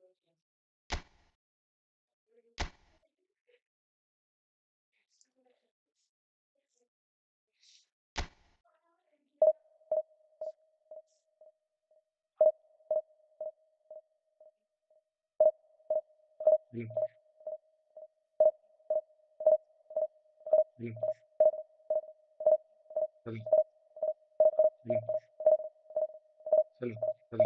Hello, hello, hello, hello, hello, hello.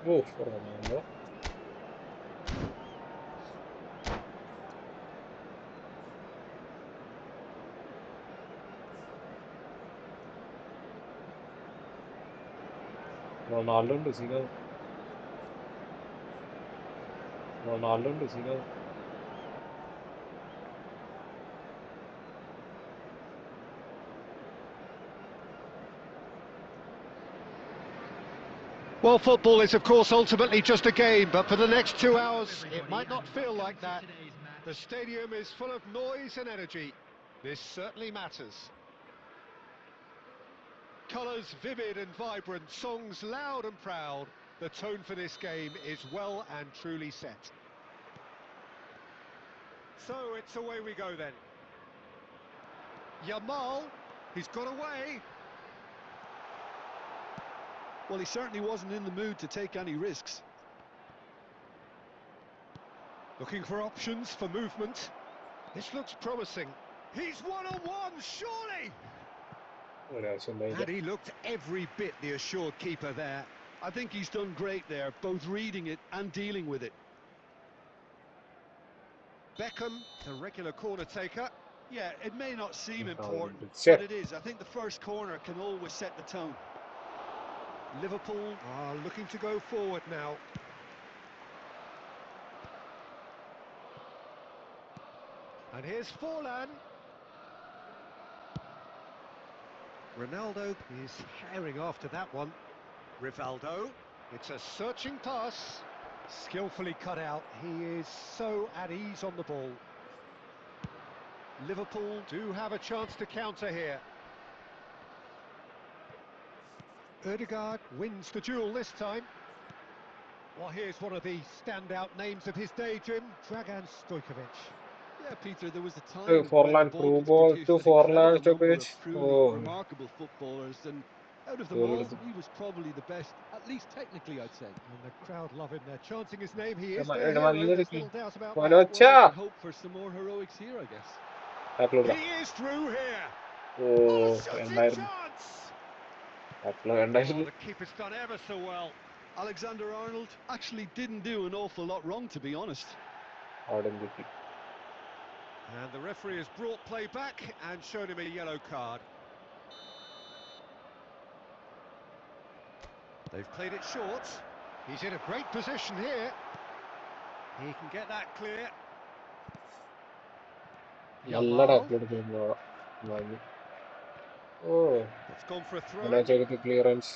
Oh, Ronaldo. Ronaldo ഉണ്ട് Seena Ronaldo ഉണ്ട് Seena Well, football is, of course, ultimately just a game, but for the next 2 hours, it might not feel like that. The stadium is full of noise and energy. This certainly matters. Colours vivid and vibrant, songs loud and proud. The tone for this game is well and truly set. So it's away we go then. Yamal, he's got away. Well, he certainly wasn't in the mood to take any risks. Looking for options for movement. This looks promising. He's one-on-one, surely! ഒരാവശ്യമുണ്ടായില്ല. And he looked every bit the assured keeper there. I think he's done great there, both reading it and dealing with it. Beckham, the regular corner taker. Yeah, it may not seem important, Shit. but it is. I think the first corner can always set the tone. Liverpool are looking to go forward now. And here's Forlan. Ronaldo is herring after that one. Rivaldo, it's a searching pass. Skillfully cut out. He is so at ease on the ball. Liverpool do have a chance to counter here. Ødegaard wins the duel this time. Well, here's one of the standout names of his day, Jim. Dragan Stojkovic. Yeah, Peter, there was a time when Forlan the ball through gets ball produced to an Forlan incredible number stoppage. of truly Oh, remarkable footballers, and out of them goal all, എടുത്തു. he was probably the best, at least technically, I'd say. And the crowd love him. They're chanting his name. He is നല്ലൊരു their hero. നല്ലൊരു There's little doubt about Well, that. ഒച്ച. we can hope for some more heroics here, I guess. Tackle ഇടാം. He is through here. ഓ, Oh, shooting വേണ്ടായിരുന്നു. chance! Tackle Oh, വേണ്ടായിരുന്നു. the keeper's done ever so well. Alexander-Arnold actually didn't do an awful lot wrong, to be honest. അവിടെ കിട്ടി. And the referee has brought play back and shown him a yellow card. They've played it short. He's in a great position here. He can get that clear. നല്ല Yamal. Tackle എടുക്കുന്നു. വാങ്ങി. Oh, It's gone for a throw. Manoj clearance.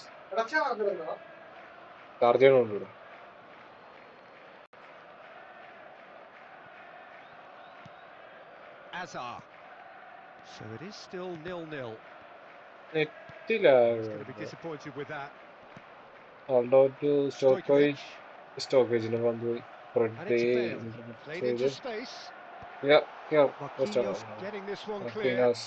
Charge ചെയ്യണോണ്ട്. Azar. So it is still 0-0. നെറ്റില്ല. He's going to be disappointed with that. Ronaldo to Stojkovic. സ്റ്റോക്കേജിന് പന്ത് And it's Bale. Played into space. Yeah, first of all, Marquinhos getting this one clear. Marquinhos.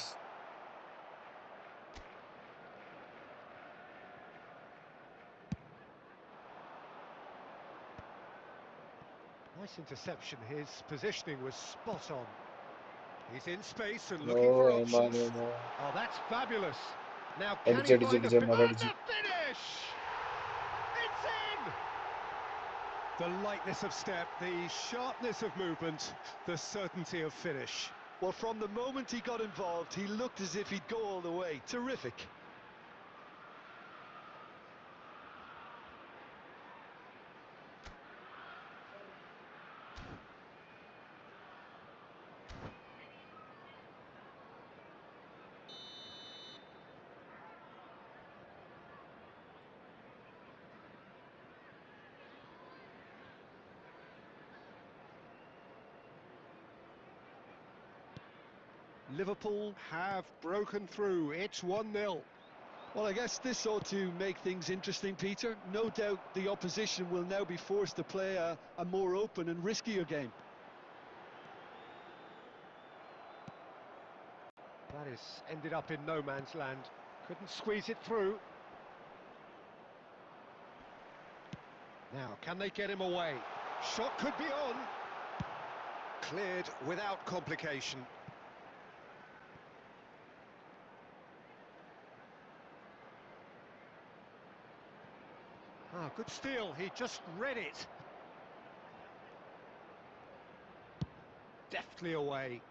Nice interception. His positioning was spot on. He's in space and looking Oh, for Eman, options. Eman. Oh, that's fabulous. Now, can he Aടിച്ച് find the aടിച്ച് and മരടിച്ച്. the finish? It's in! The lightness of step, the sharpness of movement, the certainty of finish. Well, from the moment he got involved, he looked as if he'd go all the way. Terrific. Liverpool have broken through. It's 1-0. Well, I guess this ought to make things interesting, Peter. No doubt the opposition will now be forced to play a more open and riskier game. That has ended up in no man's land. Couldn't squeeze it through. Now, can they get him away? Shot could be on. Cleared without complication. Ah, good steal. He just read it. Deftly away.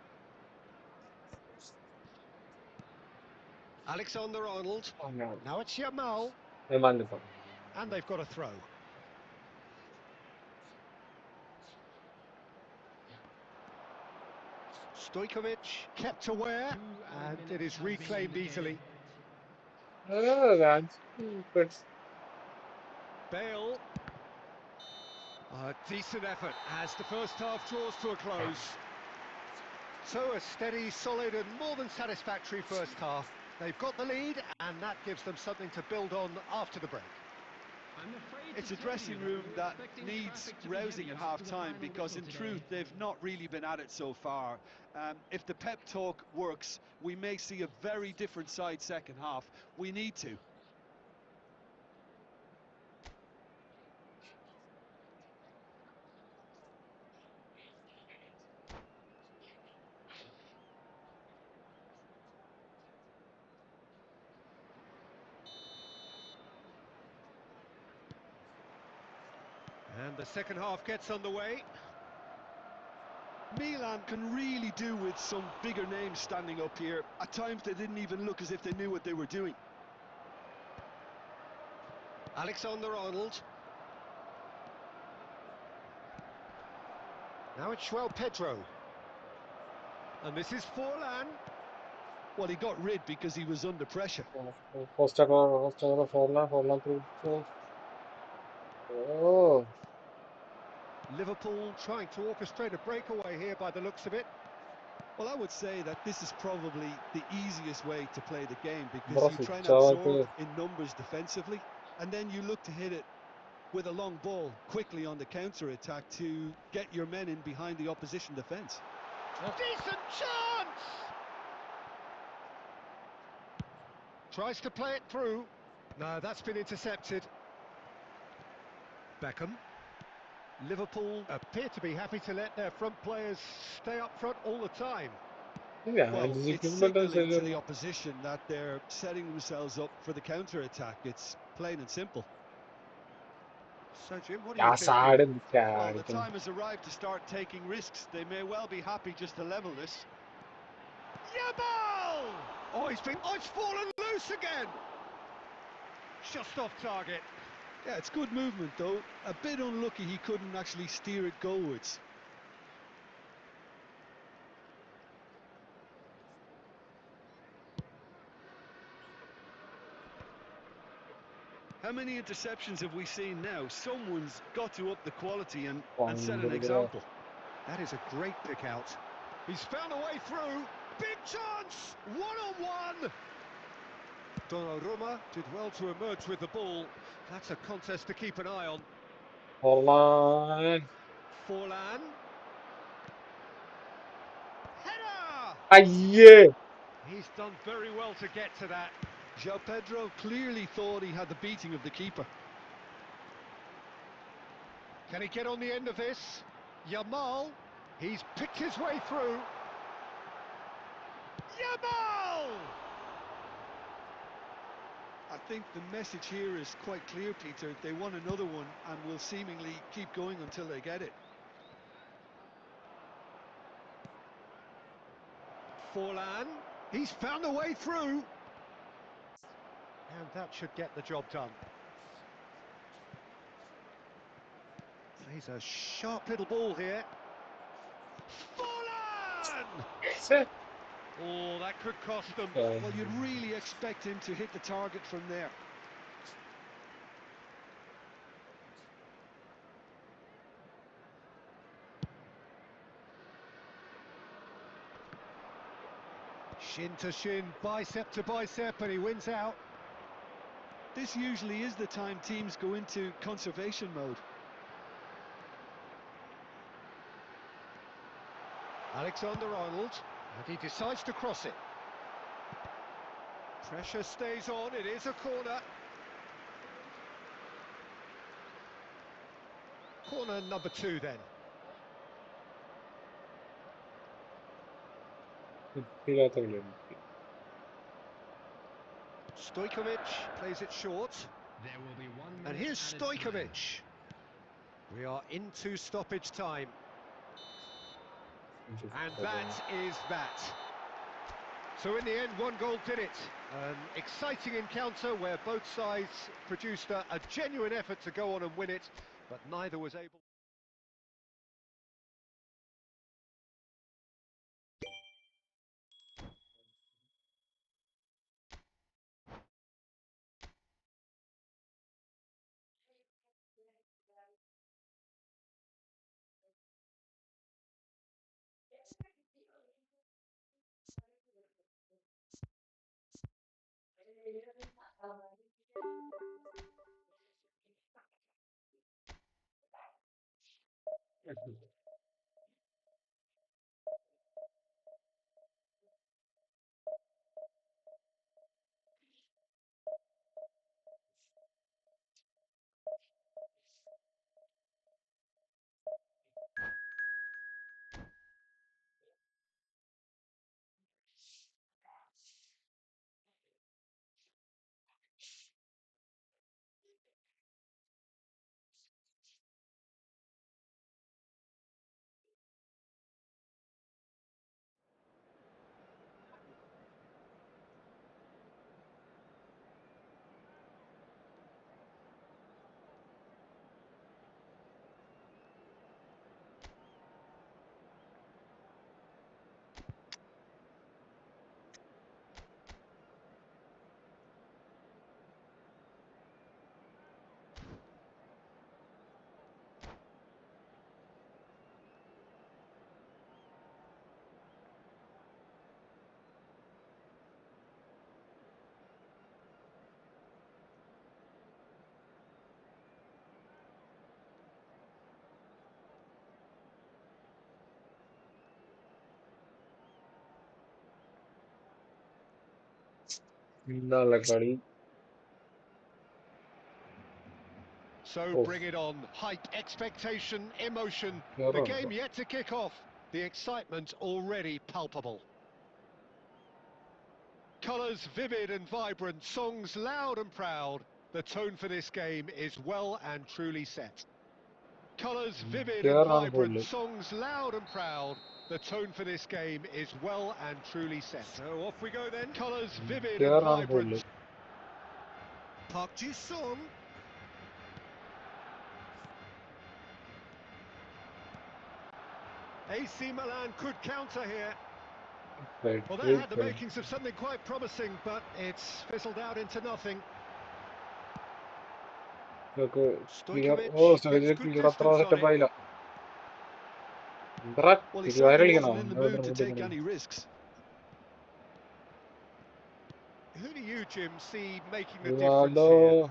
Alexander-Arnold. Now it's Yamal. Eman ito. And they've got a throw. Stojkovic kept aware, and it is reclaimed easily. Oh, that's good. Bale. A decent effort as the first half draws to a close. So a steady, solid and more than satisfactory first half. They've got the lead and that gives them something to build on after the break. It's a dressing room that needs rousing at half-time because, in truth, they've not really been at it so far. If the pep talk works, we may see a very different side second half. We need to. And the second half gets underway. Milan can really do with some bigger names standing up here. At times they didn't even look as if they knew what they were doing. Alexander-Arnold. Now it's Pedro. And this is Forlan. Well, he got rid because he was under pressure. First over Forlan through. Oh, Liverpool trying to orchestrate a breakaway here by the looks of it. Well, I would say that this is probably the easiest way to play the game because bro, you try and switch out. absorb in numbers defensively, and then you look to hit it with a long ball quickly on the counter-attack to get your men in behind the opposition defence. Decent chance! Tries to play it through. No, that's been intercepted. Beckham. Liverpool appear to be happy to let their front players stay up front all the time. Yeah, Well, this it's is signalling to the opposition that they're setting themselves up for the counter-attack. It's plain and simple. So, Jim, what do you Yeah, think? sad and Well, the scared. time has arrived to start taking risks. They may well be happy just to level this. Yamal! Oh, it's fallen loose again. Just off target. Yeah, it's good movement, though. A bit unlucky he couldn't actually steer it goalwards. How many interceptions have we seen now? Someone's got to up the quality and set an example. That is a great pick out. He's found a way through. Big chance! One-on-one! Donnarumma did well to emerge with the ball. That's a contest to keep an eye on. Forlan. Forlan. Header! Aye. He's done very well to get to that. João Pedro clearly thought he had the beating of the keeper. Can he get on the end of this? Yamal, he's picked his way through. Yamal! I think the message here is quite clear, Peter. They want another one and will seemingly keep going until they get it. Forlan, he's found a way through. And that should get the job done. Plays a sharp little ball here. Forlan! Set. Oh, that could cost them. Well, you'd really expect him to hit the target from there. Shin to shin, bicep to bicep, and he wins out. This usually is the time teams go into conservation mode. Alexander-Arnold, and he decides to cross it. Pressure stays on, it is a corner. Corner number 2 then. Stojkovic plays it short. There will be 1 minute And here's added time. Stojkovic. We are into stoppage time. And that is that. So in the end, 1 goal did it. An exciting encounter where both sides produced a genuine effort to go on and win it, but neither was able. So bring it on. Hype, expectation, emotion. The game yet to kick off. The excitement already palpable. Colours vivid and vibrant, songs loud and proud. The tone for this game is well and truly set. Colours vivid and vibrant, songs loud and proud. The tone for this game is well and truly set. So off we go then. Colours vivid and vibrant. Park Ji-sung. AC Milan could counter here. Well, that had the makings of something quite promising, but it's fizzled out into nothing. Stojkovic gets good distance on it. Well, he certainly wasn't in the mood to take any risks. Who do you, Jim, see making the difference here?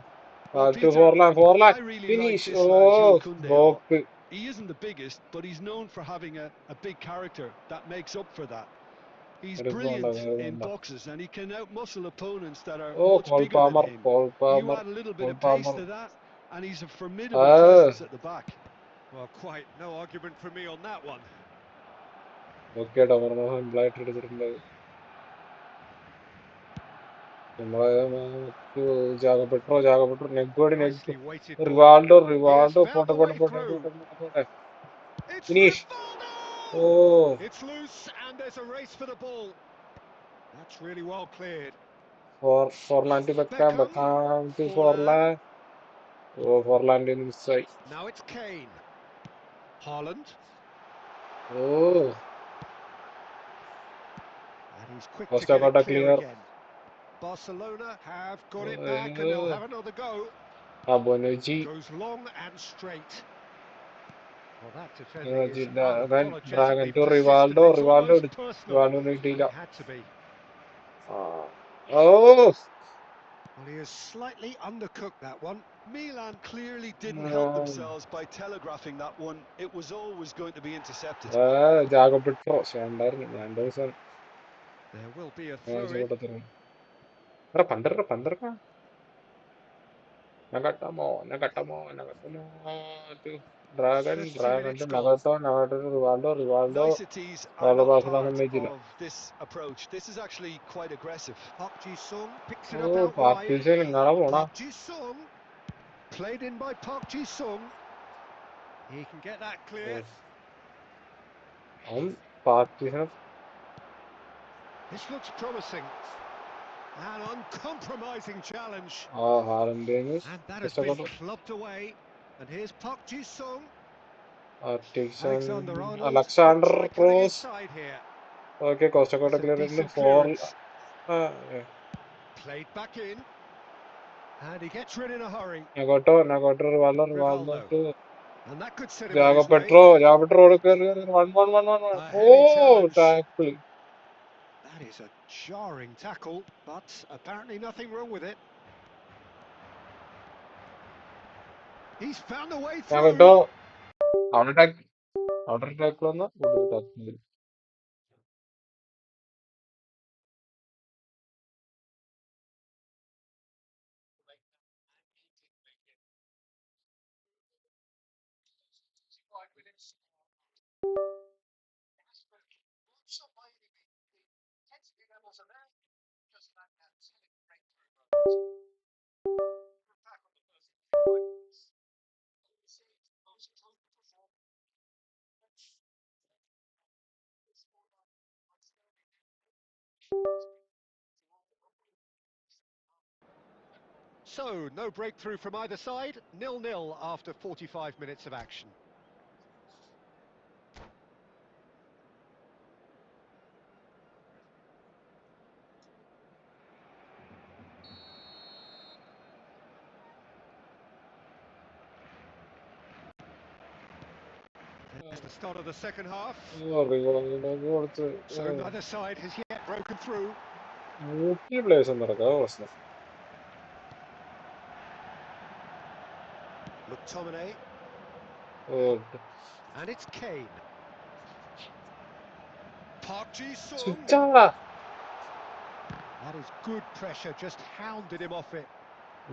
Well, Peter, I really like this lad, Jules Koundé. He isn't the biggest, but he's known for having a big character that makes up for that. He's brilliant in boxes, and he can outmuscle opponents that are much bigger than him. You add a little bit of pace to that, and he's a formidable presence at the back. Well, quite no argument for me on that one. Okay, simple-ആയിട്ട് എടുത്തിട്ടുണ്ട്. ജാഗോ പെട്രോ നെഗ് Nicely weighted ball. Here's Rivaldo found the way through. പോട്ടെ It's finish. Rivaldo! ഓ It's loose and there's a race for the ball. That's really well cleared. Forlan to Beckham, Beckham to Forlan. Forlan. Oh Forlan മിസ്സായി. Now it's Kane. Haaland. Oh And he's quick to get it Costa clear clear. again. Barcelona have got it back and they'll have another go. അബോനജി Goes long and straight. Well, that defending is dragon unapologetically to persistent. Rivaldo It's almost personal. Rivaldo And കിട്ടിയില്ല. it had to be. ഓ Well, he has slightly undercooked that one. Milan clearly didn't help themselves by telegraphing that one. It was always going to be intercepted. Joao Pedro ഉണ്ടായിരുന്നു ഞാൻ ദിവസം There will be a throw-in. കൂട്ടത്തിലാണ്. പന്തറ Nagatomo ഡ്രാഗൺ ടു 30 minutes gone. Nagatomo Rivaldo Niceties are not Barcelona part സമ്മതിച്ചില്ല. of this approach. This is actually quite aggressive. Park Ji-sung picks it ഓ up out wide. Partition ഇങ്ങനെ പോണ. Park Ji-sung. Played in by Park Ji-sung. He can get that clear. അവൻ partition This looks promising. An uncompromising challenge. ഹാലൻഡിന് And that has been കഷ്ടപ്പെട്ടു. clubbed away. And here's Park Ji-sung. Partition Alexander Arnold will Alexander try putting it cross. side here. Okay കോസ്റ്റക്കോട്ട It's a clear decent four. clearance. Played back in. And he gets rid in a hurry. നഗോട്ടോ Rivaldo Rivaldo. To And that could set him on Jago his way. Petro 1-1. A oh heavy challenge. Tackle. That is a jarring tackle, but apparently nothing wrong with it. He's found a way നഗോട്ടോ through. Outer tackle വന്ന കൂടുതൽ tackle. So, no breakthrough from either side. 0-0 after 45 minutes of action. It's the start of the second half. കൊടുത്ത് So neither side has yet broken through. Place നടക്കാതെ പ്രശ്നം. McTominay. And it's Kane. Park Ji-sung. സ്വിച്ചാ That is good pressure, just hounded him off it.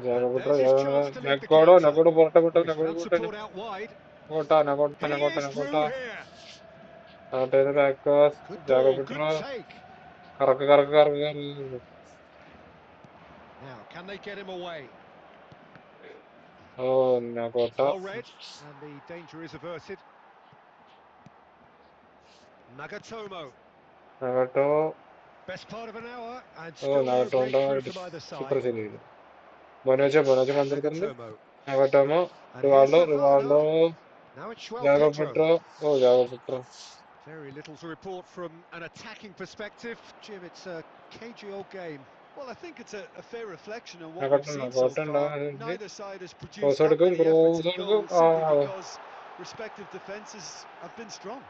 ജാഗോ And പെട്രോ there's his chance to lead the നഗോട്ടോ counter. പുറട്ടെ Well, he's found support out wide. He is through here. ബാക്കോസ് Good Jago ball, good petro take. കറക്ക്. Now, can they get him away? Oh നഗോട്ടോ Well read, and the danger is averted. Nagatomo. നഗോട്ടോ Best part of an hour, and still no നഗോട്ടോ breakthrough from either super side. ശരിയില്ല. ബൊനോജോ പന്ത്രണ്ട്. Nagatomo. നഗോട്ടോമോ And here's Rivaldo Rivaldo. Now it's Joao Jago Pedro. Petro. Jago petro. Very little to report from an attacking perspective. Jim, it's a cagey old game. Well, I think it's a fair reflection on what we've നഗോട്ടോ seen so നഗോട്ടോ far. Neither side has produced cross that എടുക്കും many efforts cross at എടുക്കും. goal simply because respective defences have been strong.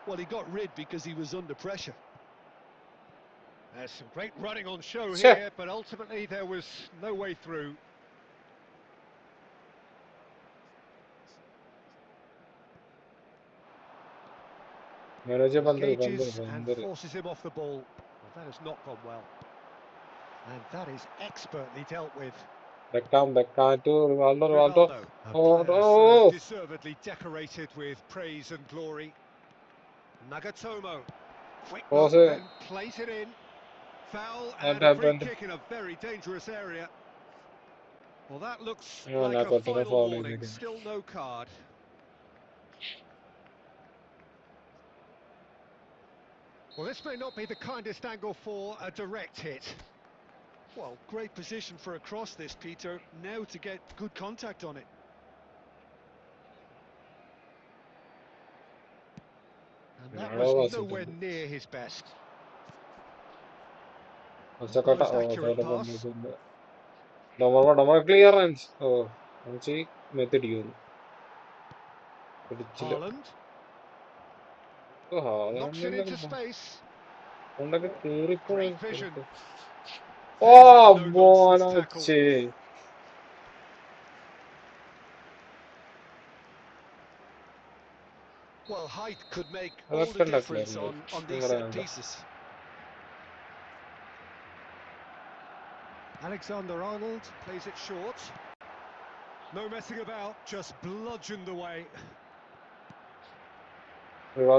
Well, he got rid because he was under pressure. There's some great running on show Sure. here, but ultimately there was no way through. Manoj Engages and forces him off the ball. Well, that has not gone well. And that is expertly dealt with. Beckham to Rivaldo. Rivaldo, a Oh, player so oh, deservedly decorated with praise and glory. Nagatomo, quick look, Jose, then plays it in. Foul what and a free happened? kick in a very dangerous area. Well, that looks No, like not a what the final fall is warning, again. still no card. Well, this may not be the kindest angle for a direct hit. Well, great position for a cross this, Peter. Now to get good contact on it. And that was Ronaldo was it? nowhere near his best. Sakata, Almost oh, accurate Sakata pass. from Domar clearance. Oh, see, method you. Haaland Oh, knocks it into space. Great vision. There's a oh, no-nonsense tackle. Bonache. Well, height could make all Left the and a difference clear. on these set pieces. Alexander-Arnold plays it short. No messing about, just bludgeoned away.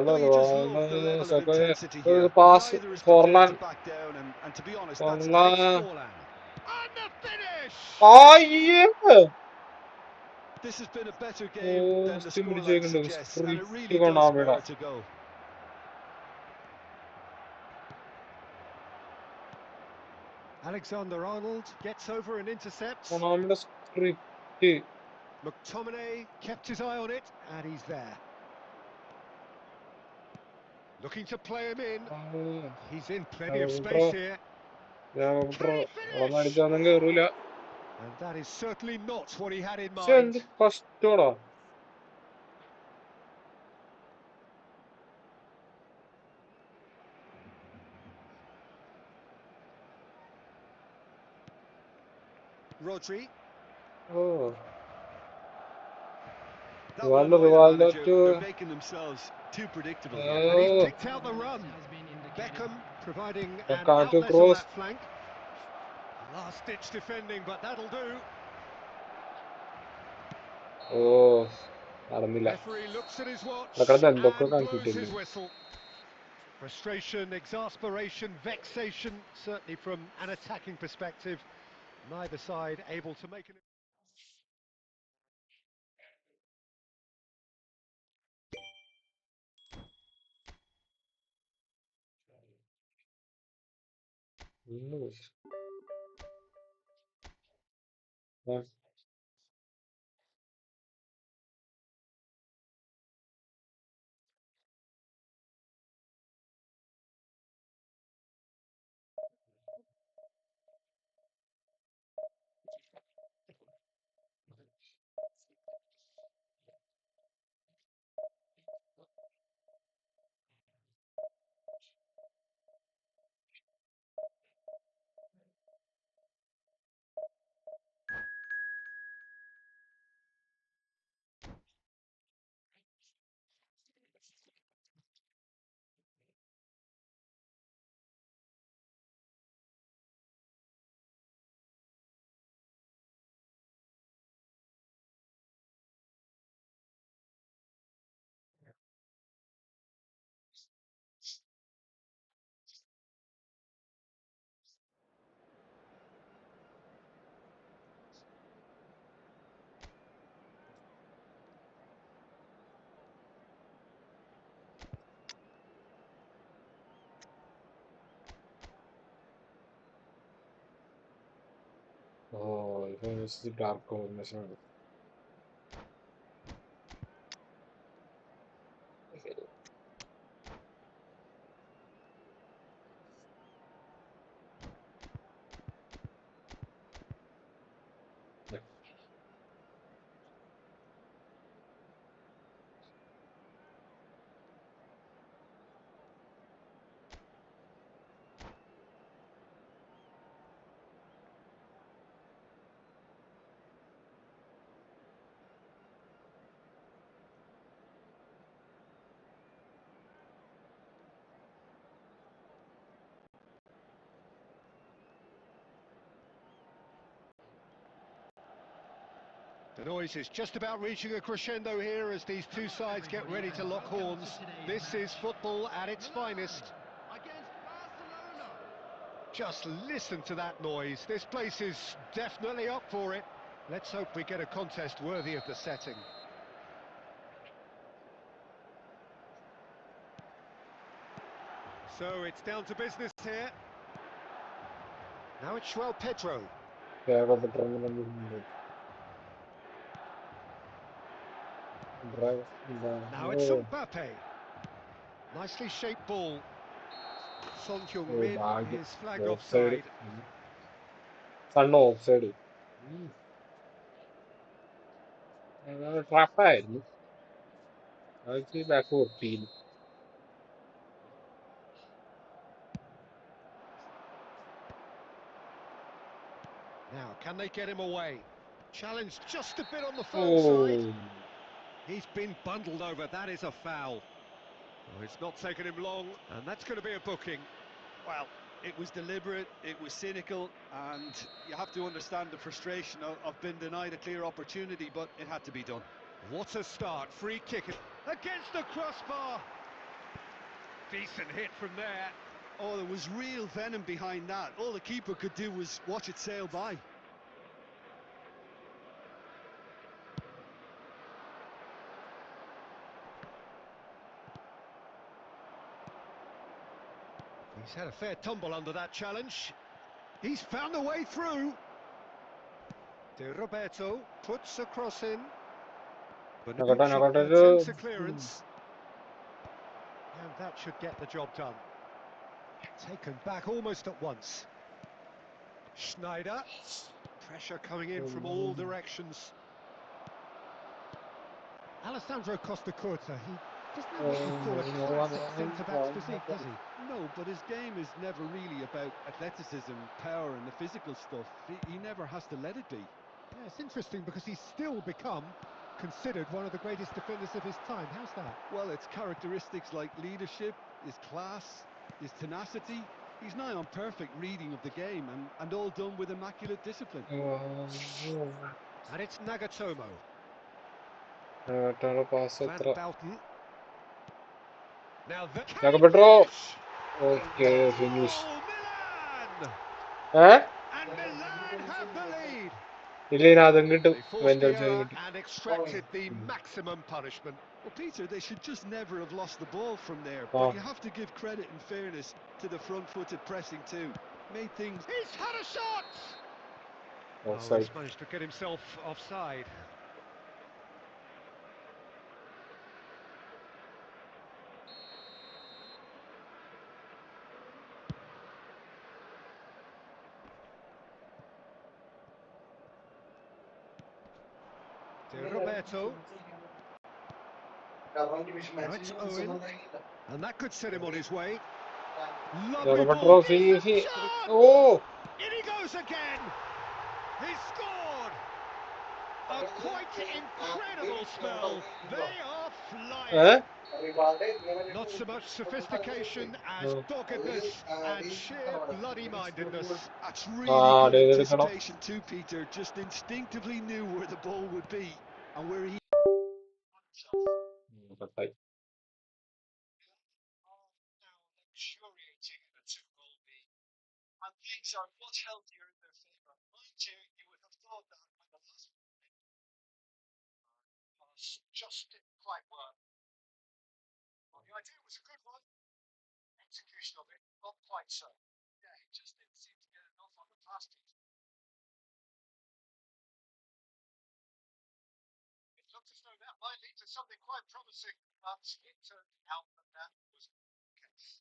No, you just love the Rivaldo, level of Saka, intensity the here. pass, Neither is prepared to Forlan, back down, and to be honest, that's Great thanks. Forlan. scoreline. And the finish! Oh, yeah. This has been a better game Oh, than the still scoreline rejecting suggests, and spree. it really Tiga does naam spur ida. to go. Alexander-Arnold gets over and intercepts. Naam ida spree. McTominay kept his eye on it, and he's there. Looking to play him in. He's in plenty of space here. Can he finish? And that is certainly not what he had in mind. First order. Rodri. Oh, That will annoy the Rivaldo manager. They're to. making themselves too predictable here. And he's Oh, picked out the run. Beckham providing an Beckham to outlet on cross. that flank. Last-ditch defending, but that'll do. Oh, നടന്നില്ല. Referee looks at his watch കിടന്ന് എന്തൊക്കെ and blows കാണിച്ചിട്ടില്ലേ. his whistle. Frustration, exasperation, vexation, certainly from an attacking perspective. Neither side able to make an... Oh, this is a dark combination. The noise is just about reaching a crescendo here as these two sides get ready to lock horns. This is football at its finest. Just listen to that noise. This place is definitely up for it. Let's hope we get a contest worthy of the setting. So it's down to business here. Now it's João Pedro. Now it's Oh, Mbappe. Nicely shaped ball. Son oh, Heung-min bag. is flagged Offside. offside. Sun offside. Trap. I see backward field. Now, can they get him away? Challenged just a bit on the firm side. Oh, He's been bundled over. That is a foul. Oh, it's not taken him long, and that's going to be a booking. Well, it was deliberate, it was cynical, and you have to understand the frustration of being denied a clear opportunity, but it had to be done. What a start. Free kick against the crossbar. Decent hit from there. Oh, there was real venom behind that. All the keeper could do was watch it sail by. He's had a fair tumble under that challenge. He's found a way through. De Roberto puts a cross in. Bonucci attempts a clearance. And that should get the job done. Taken back almost at once. Schneider. Pressure coming in from all directions. Alessandro Costa Curta, he doesn't have what you'd call a classic centre-back physique, does he? No, but his game is never really about athleticism, power and the physical stuff. He never has to let it be. Yeah, it's interesting because he's still become considered one of the greatest defenders of his time. How's that? Well, it's characteristics like leadership, his class, his tenacity. He's nigh on perfect reading of the game and all done with immaculate discipline. And it's Nagatomo. Van Pedro. Bouten. Now the Okay, finish. Milan! Huh? And Milan have the lead. They forced the error and extracted the maximum punishment. Well, Peter, they should just never have lost the ball from there. Oh. But you have to give credit and fairness to the front-footed pressing too. Made things... He's had a shot! Offside. Oh, he's managed to get himself offside. De Roberto. Now it's Owen. And that could set him on his way. Lovely ball. Shot! Oh! In he goes again! He's scored! A quite incredible spell. They are flying. Not so much sophistication as doggedness and sheer bloody-mindedness. That's really good anticipation too, Peter. Just instinctively knew where the ball would be and where he... Luxuriating in a two-goal lead. And things are much healthier in their favour. Mind you, you would have thought that when the last was just didn't quite work. Well, the idea was a good one. Execution of it, not quite so. Yeah, he just didn't seem to get enough on the plastic. It looked as though that might lead to something quite promising, but it turned out that that was the case.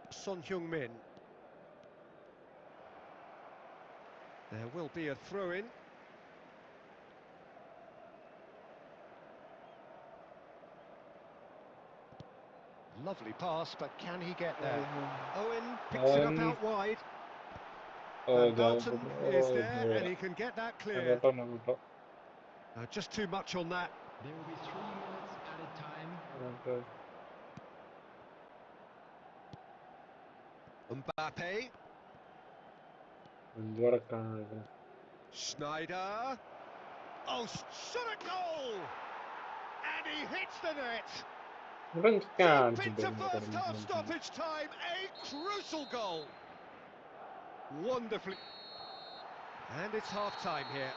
Son Heung-min. There will be a throw-in. Lovely pass, but can he get there? Owen picks it up out wide. Van Bouten is there, and he can get that cleared. Just too much on that. There will be 3 minutes added time. Mbappe. എന്തുവടക്കാണ് Schneider. Oh, shot at goal! And he hits the net. ഇവിടെ Deep into കാണിച്ചിട്ട് first half stoppage time, a crucial goal. Wonderfully. And it's half-time here.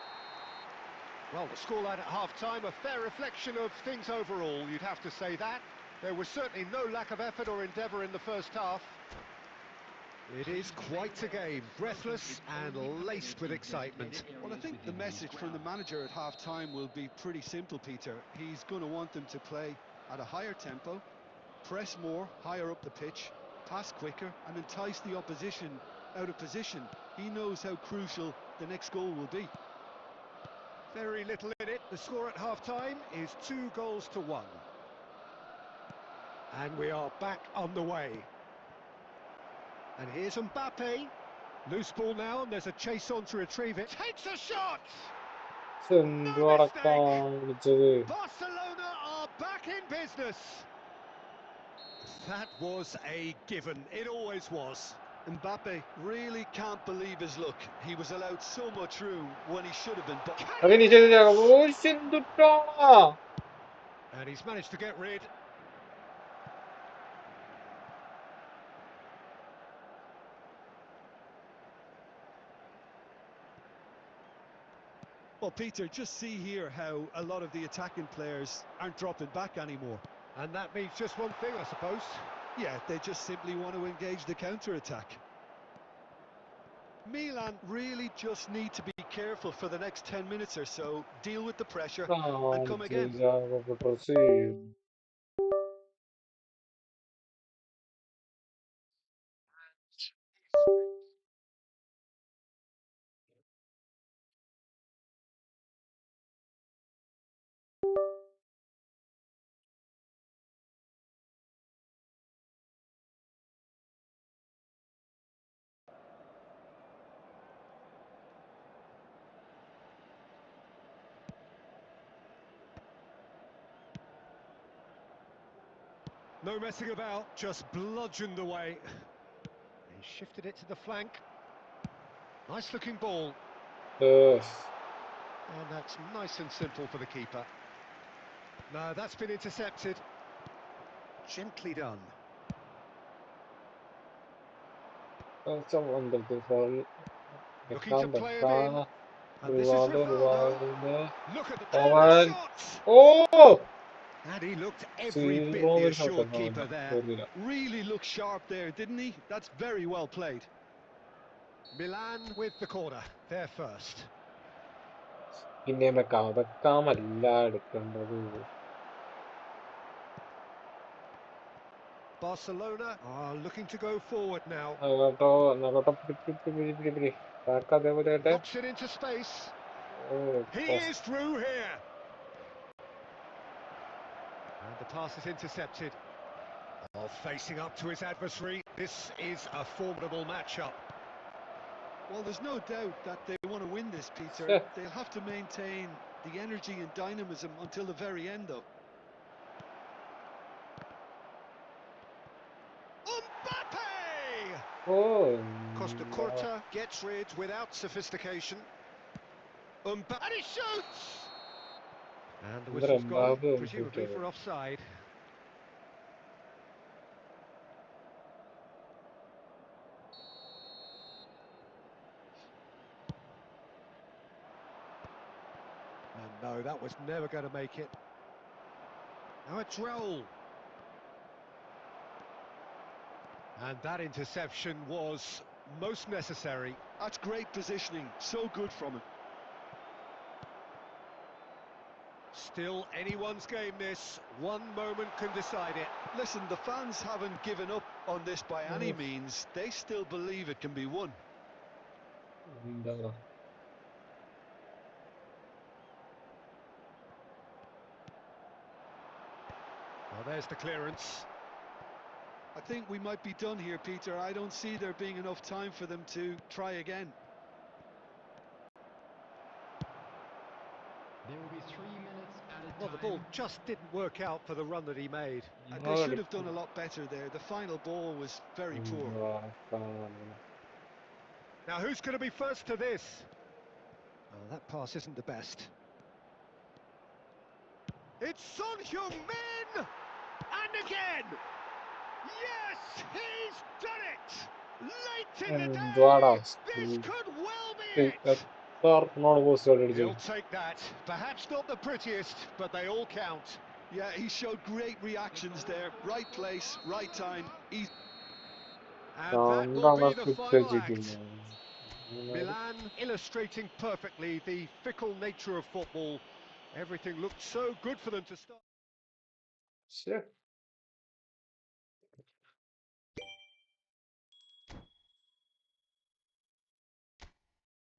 Well, the scoreline at half-time, a fair reflection of things overall, you'd have to say that. There was certainly no lack of effort or endeavour in the first half. It is quite a game, breathless and laced with excitement. Well, I think the message from the manager at half-time will be pretty simple, Peter. He's going to want them to play at a higher tempo, press more, higher up the pitch, pass quicker and entice the opposition out of position. He knows how crucial the next goal will be. Very little in it. The score at half-time is 2-1. And we are back on the way. And here's Mbappe. Loose ball now, and there's a chase on to retrieve it. Takes a shot! എന്തുവടക്കാണിച്ചത് Barcelona are back in business. That was a given. It always was. Mbappe really can't believe his luck. He was allowed so much room when he should have been. And he's managed to get rid. Well, Peter, just see here how a lot of the attacking players aren't dropping back anymore. And that means just one thing, I suppose. Yeah, they just simply want to engage the counter-attack. Milan really just need to be careful for the next 10 minutes or so, deal with the pressure and come again. No messing about, just bludgeoned away. He shifted it to the flank. Nice looking ball. And that's nice and simple for the keeper. No, that's been intercepted. Gently done. Looking to play it in. And this is Rivaldo. Look at the shots! Oh! And he looked every bit the assured keeper there. Really looked sharp there, didn't he? That's very well played. Milan with the corner. They're first. Barcelona are looking to go forward now. Knocks it into space. He is through here. And the pass is intercepted. Oh, facing up to his adversary. This is a formidable matchup. Well, there's no doubt that they want to win this, Peter. They'll have to maintain the energy and dynamism until the very end, though. Mbappe! Costa Curta gets rid without sophistication. Mbappe, and he shoots! And the whistle's gone, presumably for offside. And no, that was never going to make it. Now it's Raul. And that interception was most necessary. That's great positioning, so good from him. Still anyone's game this, one moment can decide it. Listen, the fans haven't given up on this by any means, they still believe it can be won. Well, there's the clearance. I think we might be done here, Peter. I don't see there being enough time for them to try again. There will be 3 minutes added time. Well, the ball just didn't work out for the run that he made. And they should have done a lot better there. The final ball was very poor. Now who's going to be first to this? Oh, that pass isn't the best. It's Son Heung-min! And again! Yes, he's done it! Late in the എന്തുവാടാ day! This could well be it! എത്ര post അടിച്ചു? He'll take that. Perhaps not the prettiest, but they all count. Yeah, he showed great reactions there. Right place, right time. And that will be the final act. Milan illustrating perfectly the fickle nature of football. Everything looked so good for them to start. ശ്ശെ.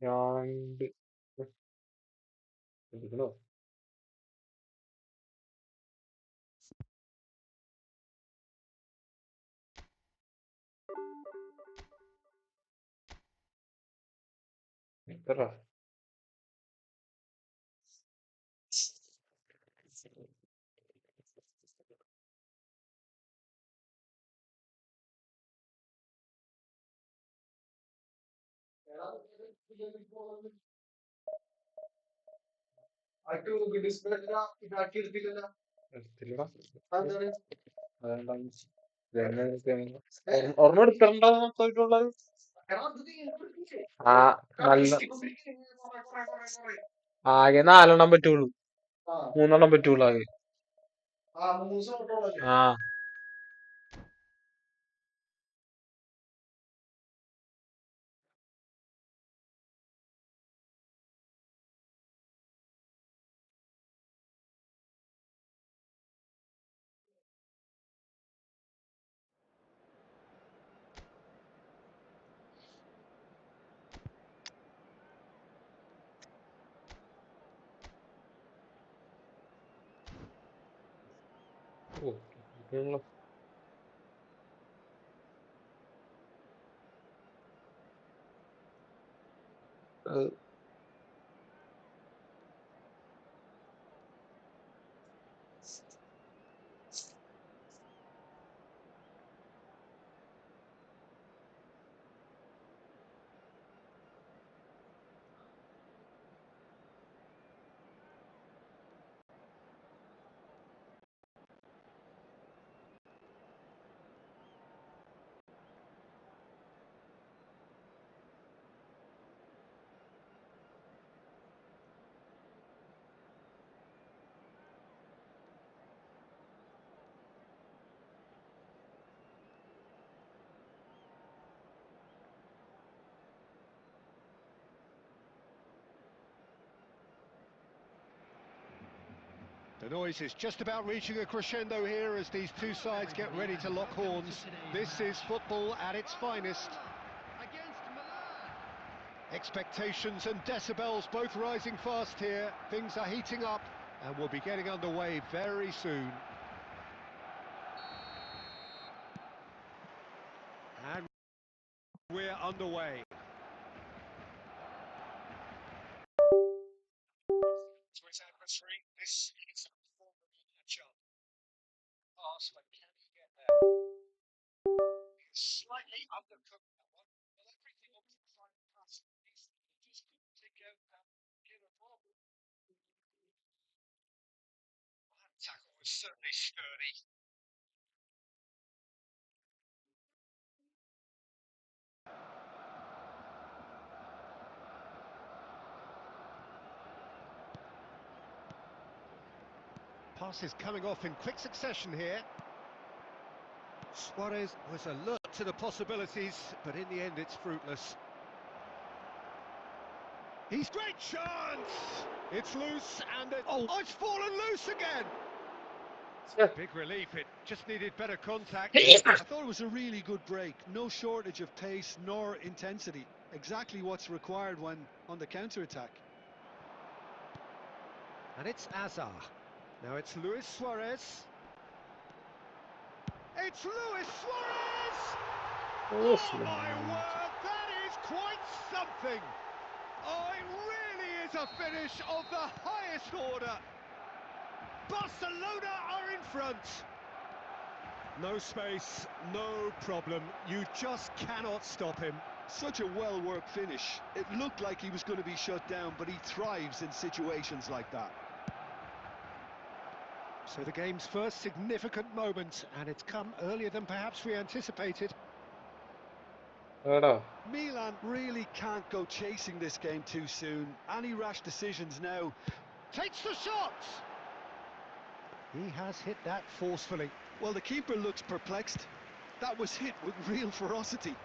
ഞാണ്ട് എടുക്കണോ? എത്ര? എടുത്തില്ലടാ. ഓർമ്മ എടുത്തിട്ടുണ്ടാവും പോയിട്ടുള്ളത്. ആ നല്ല ആകെ 4 പറ്റുള്ളൂ, 3 പറ്റുള്ളൂ ആകെ. ആ ഓ ഇതൊന്നും The noise is just about reaching a crescendo here as these two sides get ready to lock horns. This is football at its finest. Expectations and decibels both rising fast here. Things are heating up and we'll be getting underway very soon. And we're underway. This is a form of matchup. Pass, but can he get there? Slightly undercooked that one. Well, everything on the side pass. He just couldn't take out that get a problem. That tackle was certainly sturdy. Passes coming off in quick succession here. Suarez was alert to the possibilities, but in the end it's fruitless. He's great chance! It's loose and it's fallen loose again! Big relief, it just needed better contact. I thought it was a really good break. No shortage of pace nor intensity. Exactly what's required when on the counter-attack. And it's Azar. Now it's Luis Suarez. It's Luis Suarez! Oh my word, that is quite something! Oh, it really is a finish of the highest order! Barcelona are in front! No space, no problem. You just cannot stop him. Such a well-worked finish. It looked like he was going to be shut down, but he thrives in situations like that. So the game's first significant moment, and it's come earlier than perhaps we anticipated. Eടാ, Milan really can't go chasing this game too soon. Any rash decisions now. Takes the shot! He has hit that forcefully. Well, the keeper looks perplexed. That was hit with real ferocity.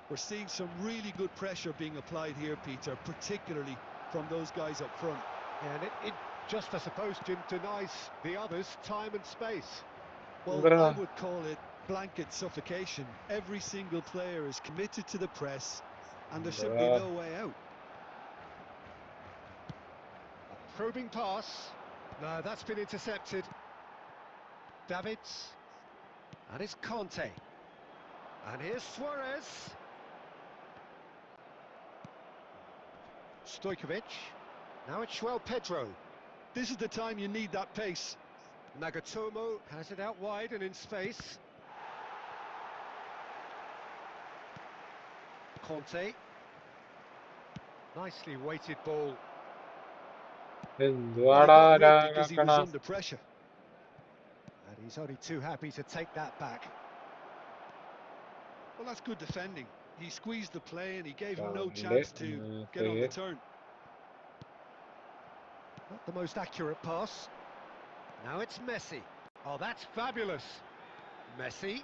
We're seeing some really good pressure being applied here, Peter, particularly from those guys up front. And it just, I suppose, denies the others time and space. Well, Bra. I would call it blanket suffocation. Every single player is committed to the press, and there's simply Bra. no way out. A probing pass. No, that's been intercepted. Davids. And it's Conte. And here's Suarez. Stojkovic. Now it's João Pedro. This is the time you need that pace. Nagatomo has it out wide and in space. Conte. Nicely weighted ball. Well, he എന്തുവാടാ got rid because he was രാക്കണ under pressure. And he's only too happy to take that back. Well, that's good defending. He squeezed the play and he gave him no Sound chance it, to get on the turn. Not the most accurate pass. Now it's Messi. Oh, that's fabulous. Messi.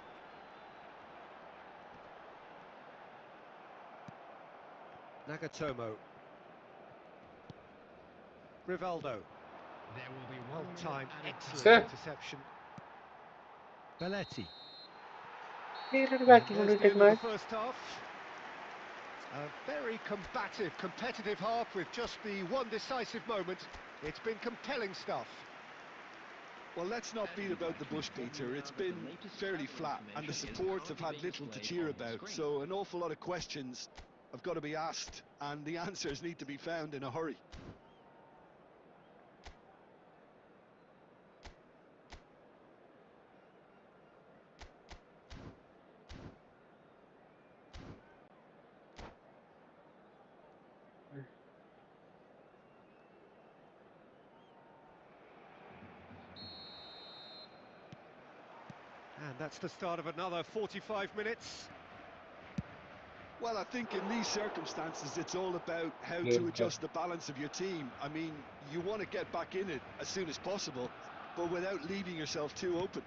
Nagatomo. Rivaldo. There will be Well one timed, minute excellent Sir. interception. Belletti. നേരിട്ട് And ബാക്കിൽ there's the end of കൊണ്ടിട്ടേക്കണേ the first half. A very combative, competitive half with just the one decisive moment. It's been compelling stuff. Well, let's not beat about the bush, Peter. It's been fairly flat, and the supports have had little to cheer about. So an awful lot of questions have got to be asked, and the answers need to be found in a hurry. And that's the start of another 45 minutes. Well, I think in these circumstances, it's all about how to Yeah. adjust the balance of your team. I mean, you want to get back in it as soon as possible, but without leaving yourself too open.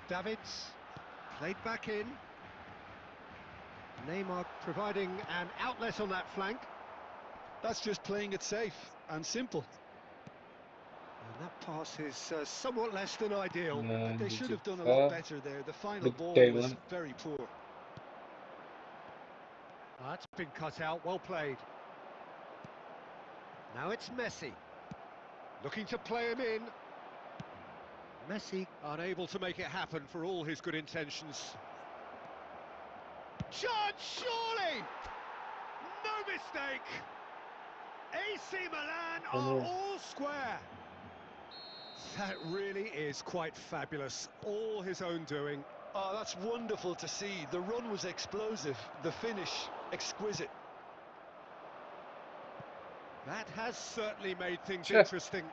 Davids played back in. Neymar providing an outlet on that flank. That's just playing it safe and simple. And that pass is somewhat less than ideal. They should have done a lot better there. The final ball was very poor. That's been cut out, well played. Now it's Messi. Looking to play him in. Messi unable to make it happen for all his good intentions. Chance, surely! No mistake! AC Milan are all square. That really is quite fabulous. All his own doing. Oh, that's wonderful to see. The run was explosive, the finish exquisite. That has certainly made things Sure. interesting.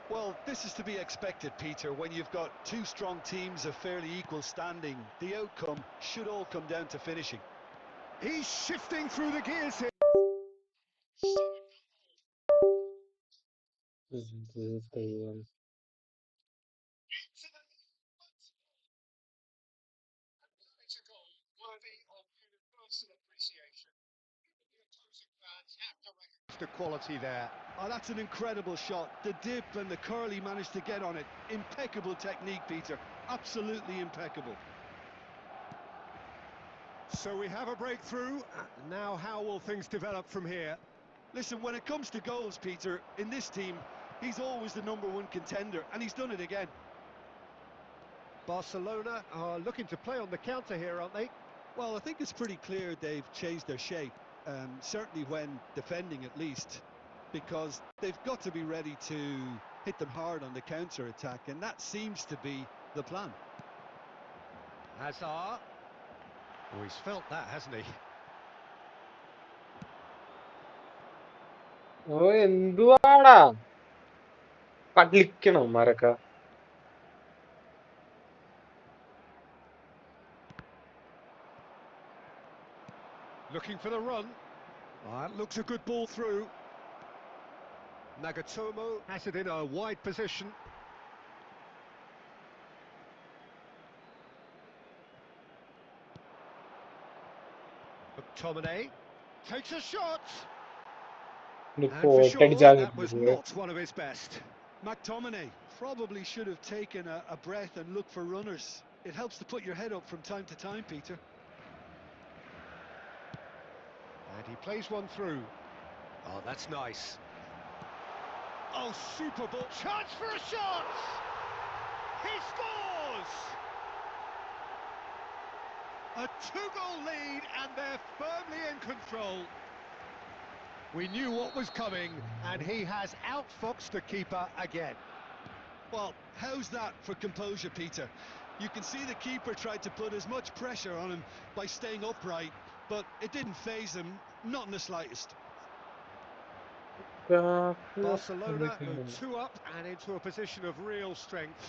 Well, this is to be expected, Peter, when you've got two strong teams of fairly equal standing. The outcome should all come down to finishing. He's shifting through the gears here. The quality there. Oh, that's an incredible shot. The dip and the curl he managed to get on it. Impeccable technique, Peter. Absolutely impeccable. So we have a breakthrough. Now how will things develop from here? Listen, when it comes to goals, Peter, in this team, he's always the #1 contender, and he's done it again. Barcelona are looking to play on the counter here, aren't they? Well, I think it's pretty clear they've changed their shape, certainly when defending at least, because they've got to be ready to hit them hard on the counter-attack, and that seems to be the plan. Hazard. Oh, he's felt that, hasn't he? ഓ എന്തുവാടാ പള്ളിക്കണം മരക്ക. Looking for the run. That looks a good ball through. Nagatomo has it in a wide position. McTominay takes a shot. And for sure, that was not one of his best. McTominay probably should have taken a breath and looked for runners. It helps to put your head up from time to time, Peter. And he plays one through. Oh, that's nice. Oh, super ball. Chance for a shot! He scores! A 2-goal lead, and they're firmly in control. We knew what was coming, and he has outfoxed the keeper again. Well, how's that for composure, Peter? You can see the keeper tried to put as much pressure on him by staying upright, but it didn't faze him, not in the slightest. Barcelona go 2 up and into a position of real strength.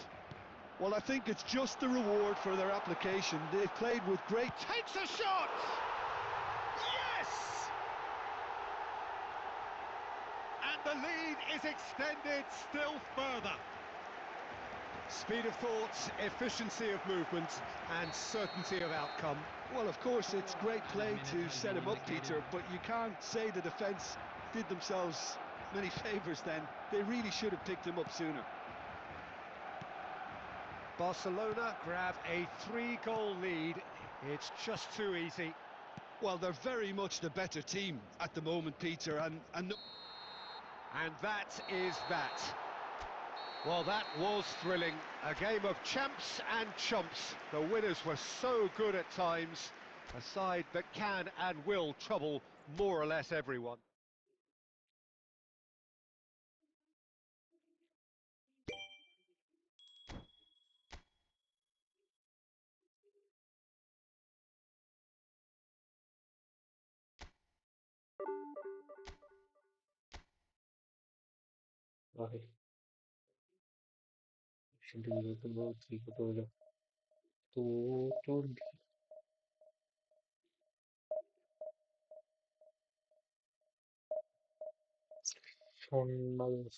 Well, I think it's just the reward for their application. They've played with great... Takes a shot! Yes! And the lead is extended still further. Speed of thought, efficiency of movement, and certainty of outcome. Well, of course, it's great play to set him up, Peter, but you can't say the defence did themselves many favours then. They really should have picked him up sooner. Barcelona grab a 3-goal lead. It's just too easy. Well, they're very much the better team at the moment, Peter, and that is that. Well, that was thrilling. A game of champs and chumps. The winners were so good at times. A side that can and will trouble more or less everyone. Şimdi YouTube'da Twitter'da to şunlar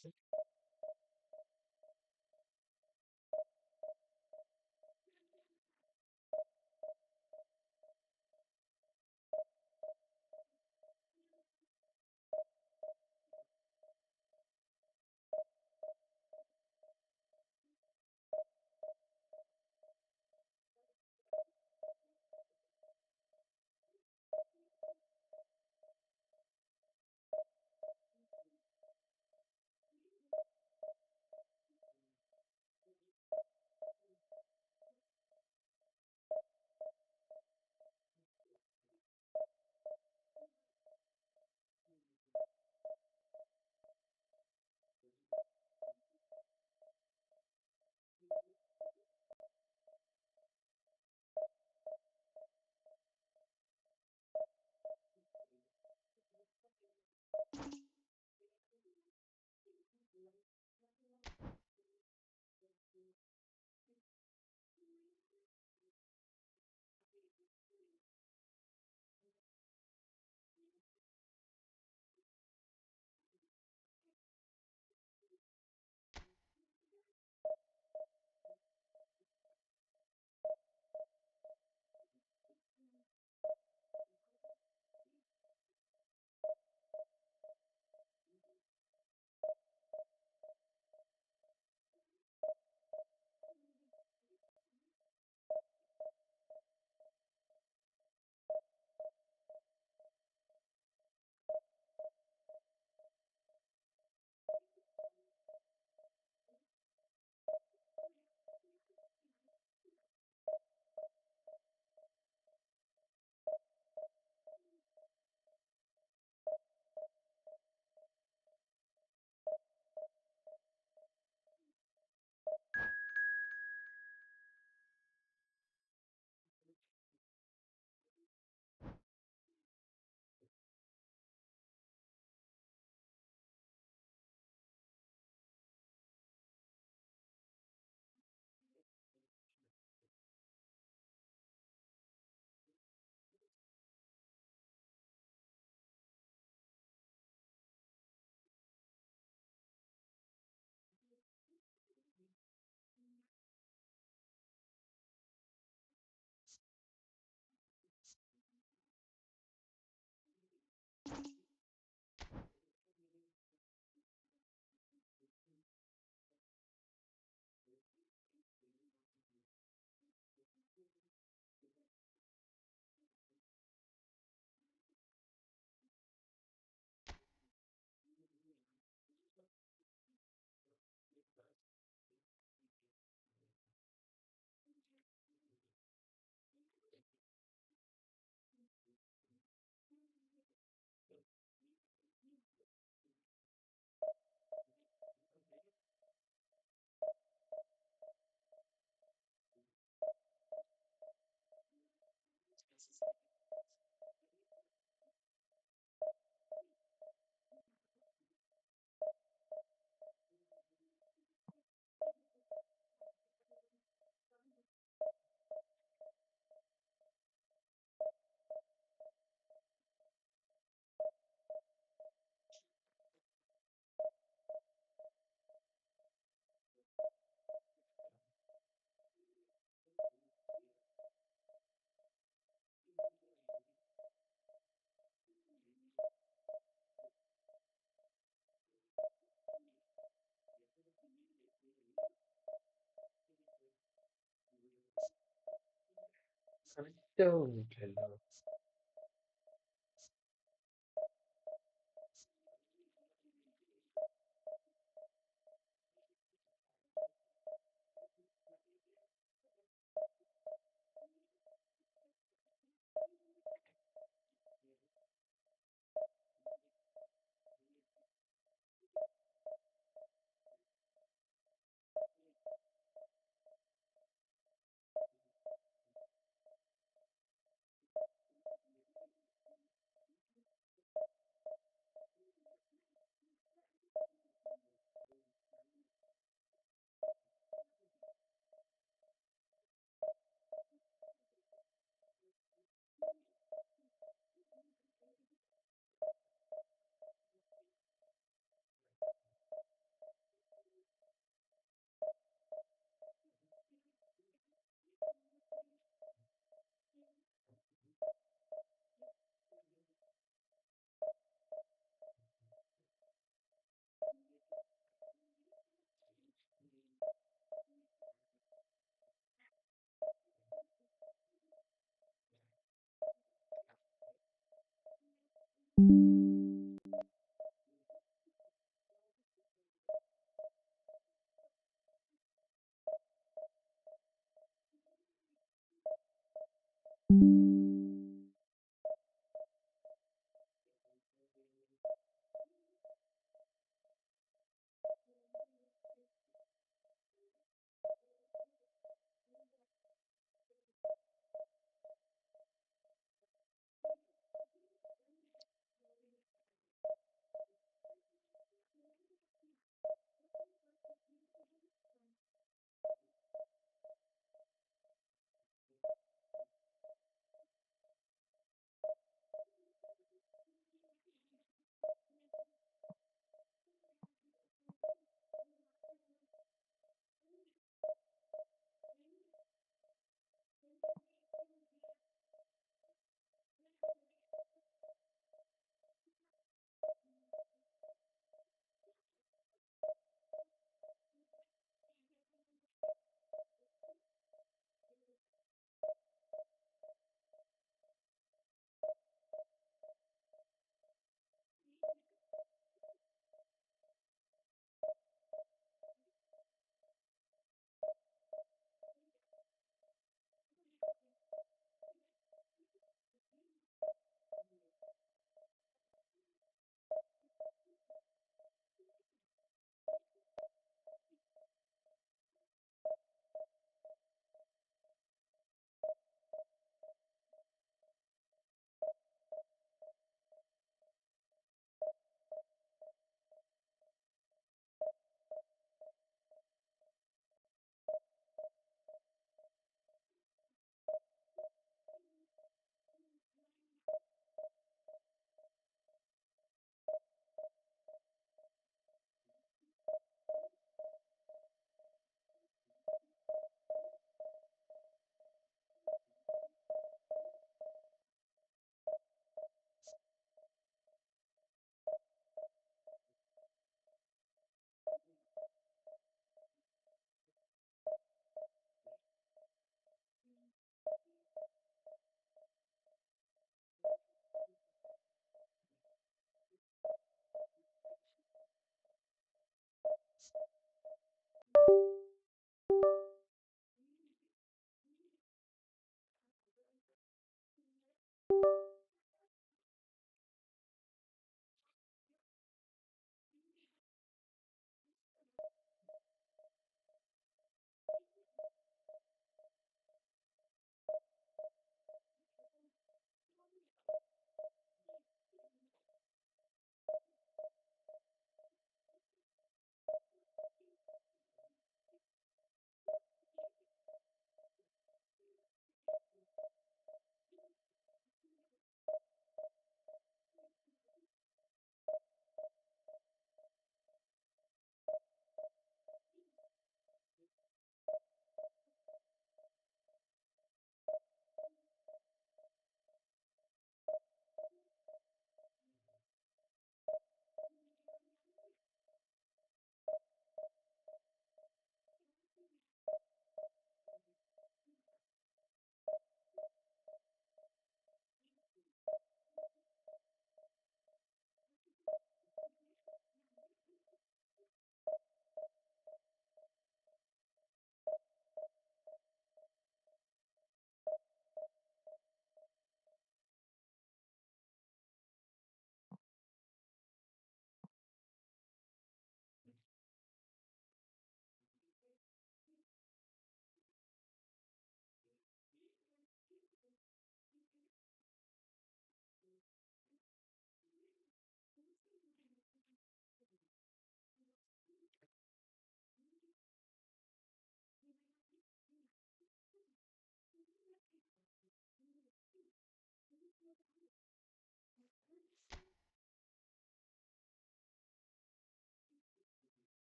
Don't tell her.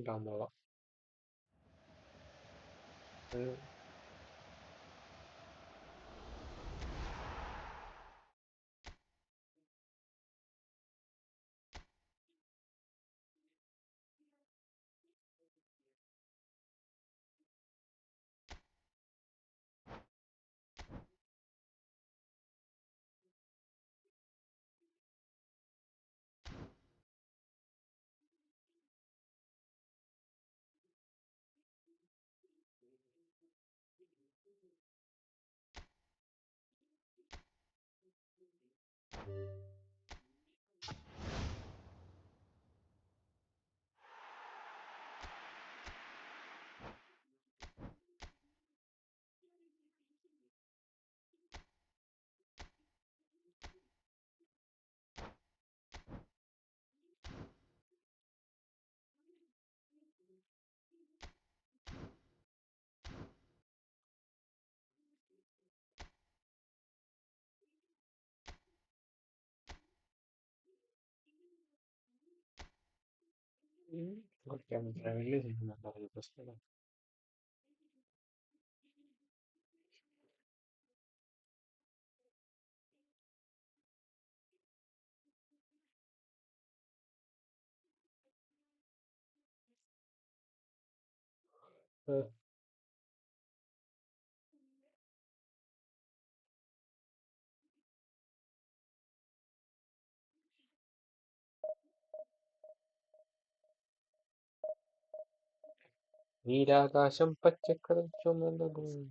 ഇടാൻ പോവാം. Porque entre inglés es una cosa de നീരാകാശം Pachakadal ചുമന്ന ഭൂമി.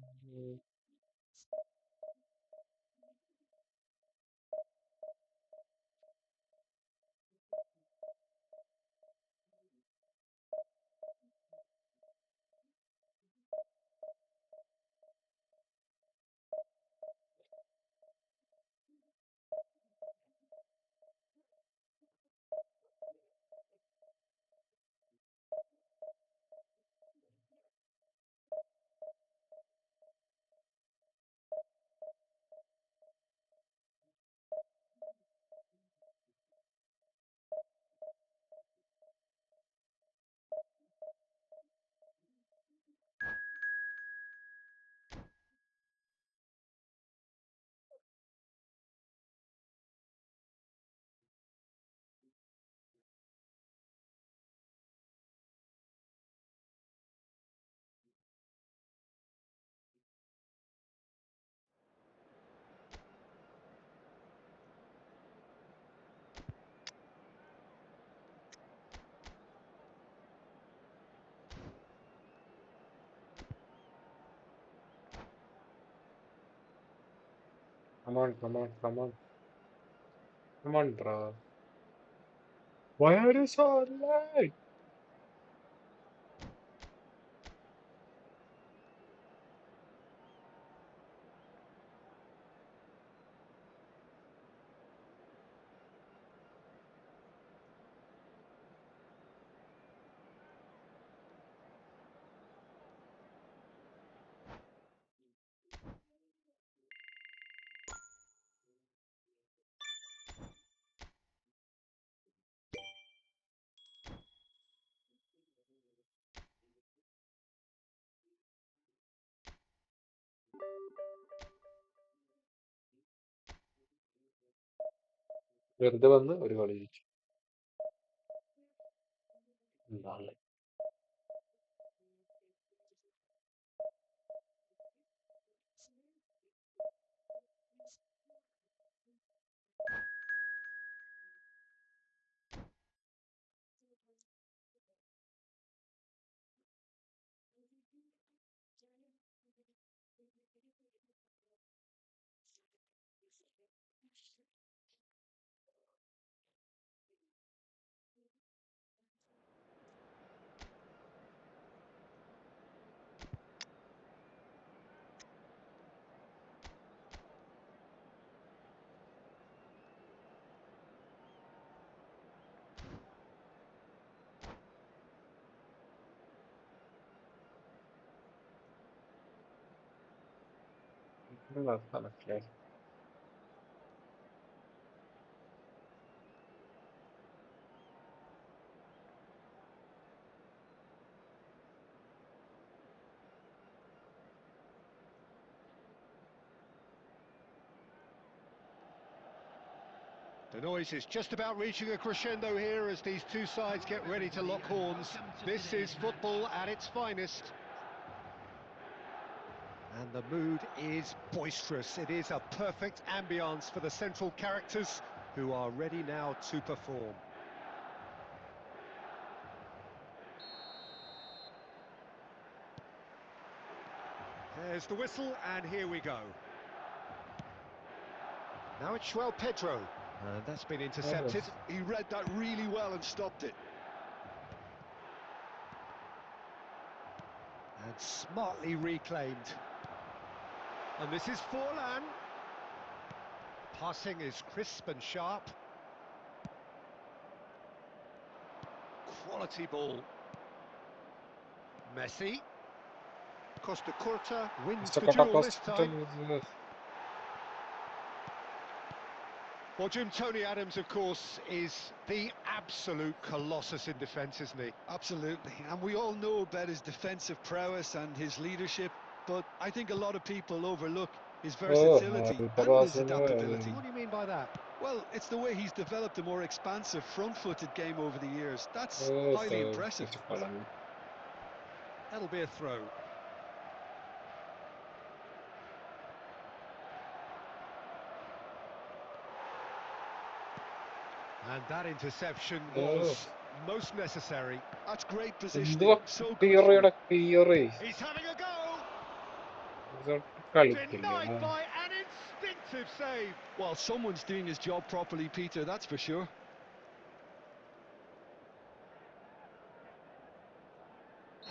Come on, come on, come on. Come on, bro. Why are you so late? വെറുതെ വന്ന് ഒരു കളി ജയിച്ചു. എന്താണ് നടത്താനൊക്കെ The noise is just about reaching a crescendo here as these two sides get ready to lock horns. This is football at its finest. And the mood is boisterous. It is a perfect ambience for the central characters who are ready now to perform. There's the whistle, and here we go. Now it's Pedro. And that's been intercepted. Yes. He read that really well and stopped it. And smartly reclaimed. And this is Forlan. Passing is crisp and sharp. Quality ball. Messi. Costa Curta wins Mr. the Kota duel this time. Hospital. Well, Jim, Tony Adams, of course, is the absolute colossus in defence, isn't he? Absolutely, and we all know about his defensive prowess and his leadership, but I think a lot of people overlook his versatility and his adaptability. What do you mean by that? Well, it's the way he's developed a more expansive front-footed game over the years. That's highly impressive. That'll be a throw. And that interception was most necessary. That's great positioning. So good. He's having a go. Denied by an instinctive save. Well, someone's doing his job properly, Peter, that's for sure.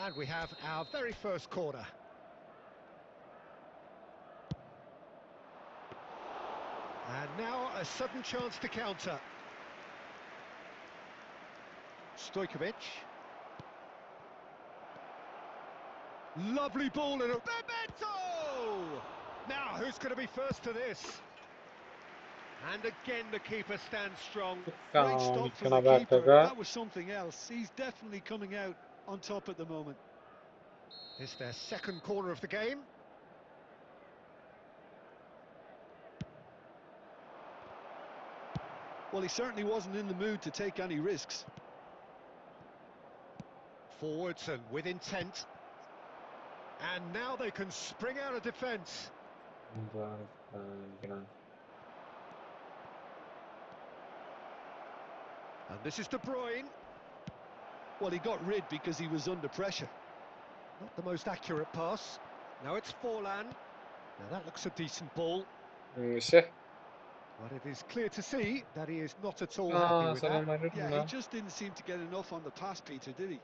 And we have our very first corner. And now a sudden chance to counter. Stojkovic. Lovely ball in a... Bebeto! Now, who's going to be first to this? And again, the keeper stands strong. Great stop from the keeper. That was something else. He's definitely coming out on top at the moment. It's their second corner of the game. Well, he certainly wasn't in the mood to take any risks. Forwards and with intent. And now they can spring out of defence. And this is De Bruyne. Well, he got rid because he was under pressure. Not the most accurate pass. Now it's Forlan. Now that looks a decent ball. But it is clear to see that he is not at all happy with that. Yeah, he just didn't seem to get enough on the pass, Peter, did he?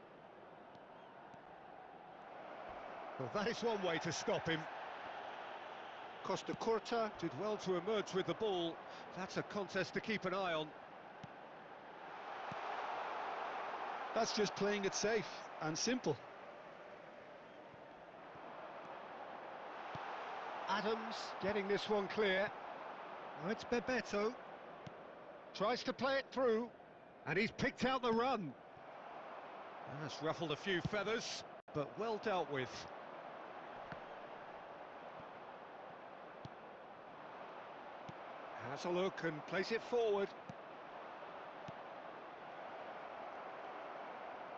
Well, that is one way to stop him. Costa Curta did well to emerge with the ball. That's a contest to keep an eye on. That's just playing it safe and simple. Adams getting this one clear. Now it's Bebeto. Tries to play it through. And he's picked out the run. That's ruffled a few feathers, but well dealt with. Has a look and plays it forward.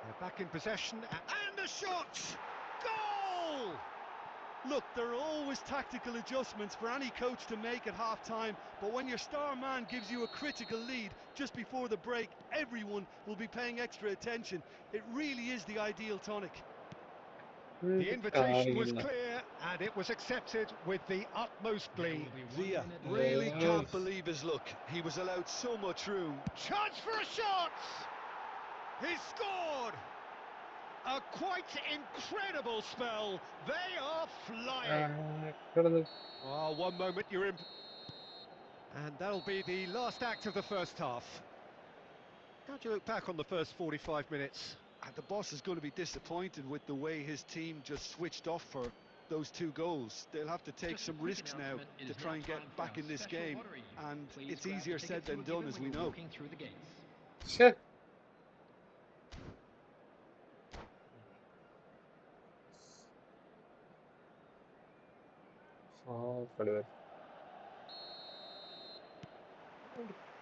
They're back in possession, and a shot! Goal! Look, there are always tactical adjustments for any coach to make at half-time, but when your star man gives you a critical lead just before the break, everyone will be paying extra attention. It really is the ideal tonic. The invitation was clear, and it was accepted with the utmost glee. Villa really can't believe his luck. He was allowed so much room. Chance for a shot! He scored! A quite incredible spell. They are flying. Oh, one moment you're in. And that'll be the last act of the first half. How do you look back on the first 45 minutes? And the boss is going to be disappointed with the way his team just switched off for those two goals. They'll have to take some risks now to try and get back in this game. And it's easier said than done, as we know. Sure.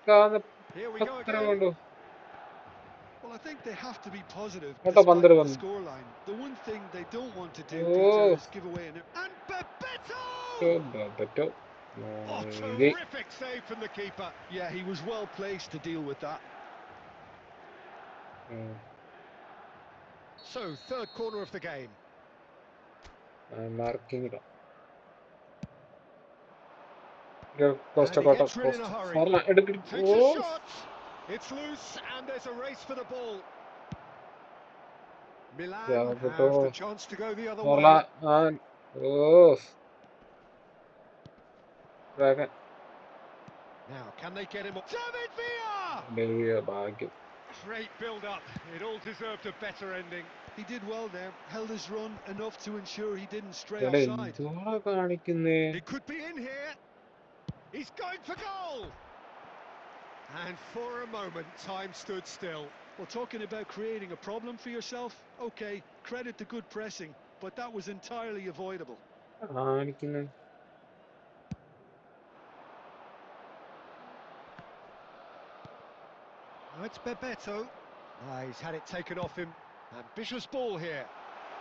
Here we go again. Well, I think they have to be positive What a despite Bandar the one. scoreline. The one thing they don't want to do, Peter, Oh, is give away an... And Bebeto! better. Oh, No, terrific save from the keeper. Yeah, he was well placed to deal with that. So, third corner of the game. I'm marking it. And Costa, he gets rid in a Costa. hurry. Sorry, Takes a oh, shot. It's loose, and there's a race for the ball. Milan yeah, have the better. chance to go the other way. Sorry, and oh, dragon. Now, can they get him? David Villa! Devi bag. Great build-up. It all deserved a better ending. He did well there, held his run enough to ensure he didn't stray എടാ offside. എന്തുവാ കാണിക്കുന്നേ? He could be in here. He's going for goal! And for a moment, time stood still. Well, talking about creating a problem for yourself, okay, credit the good pressing, but that was entirely avoidable. കാണിക്കുന്നേ? Now it's Bebeto. Ah, he's had it taken off him. Ambitious ball here.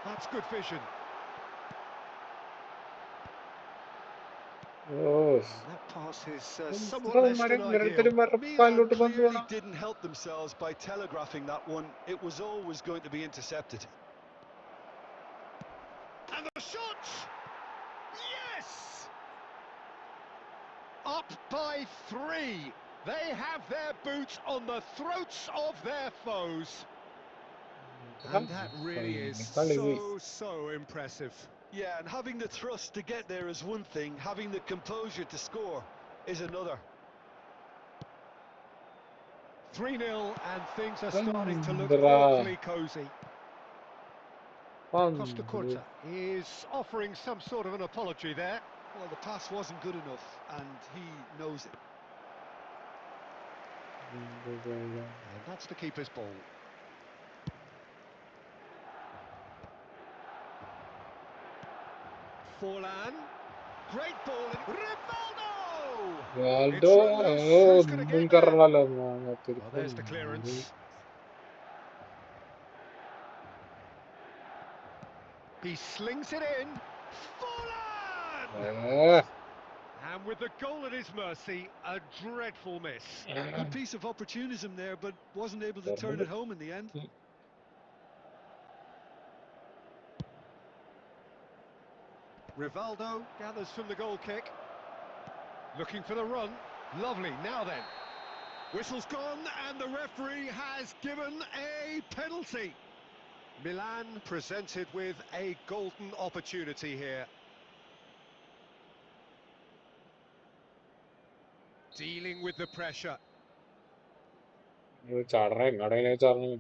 That's good vision. Oh, That pass is somewhat ഇത്ര less than ideal. നിരന്തരം Milan കാലിലോട്ട് പന്ത് clearly വേണം. didn't help themselves by telegraphing that one. It was always going to be intercepted. And the shot! Yes! Up by 3. They have their boots on the throats of their foes. And that really is so impressive. Yeah, and having the thrust to get there is one thing, having the composure to score is another. 3-0 and things are starting to look Andra. awfully cosy. Costa പന്ത് Curta is offering some sort of an apology there. Well, the pass wasn't good enough, and he knows it. And that's the keeper's ball. Forlan. Great ball. Rivaldo! It's Ronaldo run loose. Who's going to ഒന്നും get there? കറലല്ലോ Well, there's the clearance. He slings it in. Forlan! And with the goal at his mercy, a dreadful miss. Good piece of opportunism there, but wasn't able to turn it home in the end. Rivaldo gathers from the goal kick. Looking for the run. Lovely, now then. Whistle's gone and the referee has given a penalty. Milan presented with a golden opportunity here. Dealing with the pressure. ചാടണേ എങ്ങടേ ചാടണേ?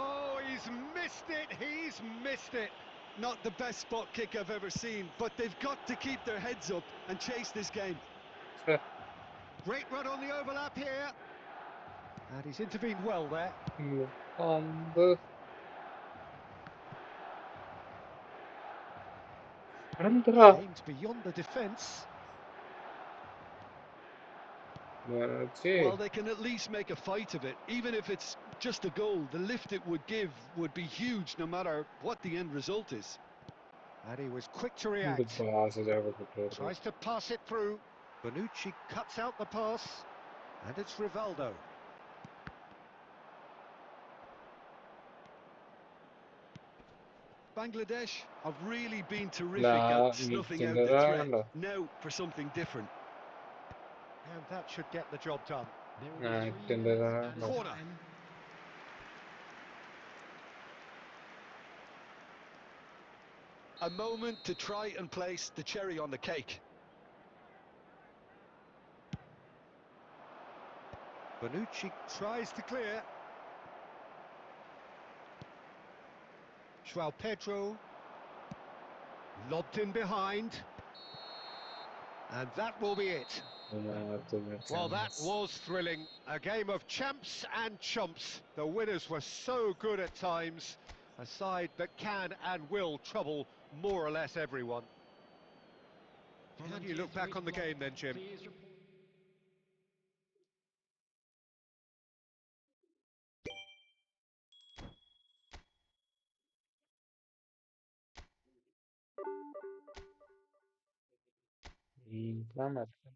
Oh, he's missed it, he's missed it. Not the best spot kick I've ever seen, but they've got to keep their heads up and chase this game. Great run on the overlap here. And he's intervened well there. പന്ത് എടാ Aimed beyond the defence. Well, they can at least make a fight of it. Even if it's just a goal, the lift it would give would be huge no matter what the end result is. And he was quick to react. Tries to pass it through. Bonucci cuts out the pass. And it's Rivaldo. Bangladesh have really been terrific at snuffing out the threat. Now for something different. And that should get the job done. Corner. A moment to try and place the cherry on the cake. Bonucci tries to clear. João Pedro lobbed in behind. And that will be it. Well, that was thrilling. A game of champs and chumps. The winners were so good at times. A side that can and will trouble more or less everyone. How do you look back on the game then, Jim? Plan açtım.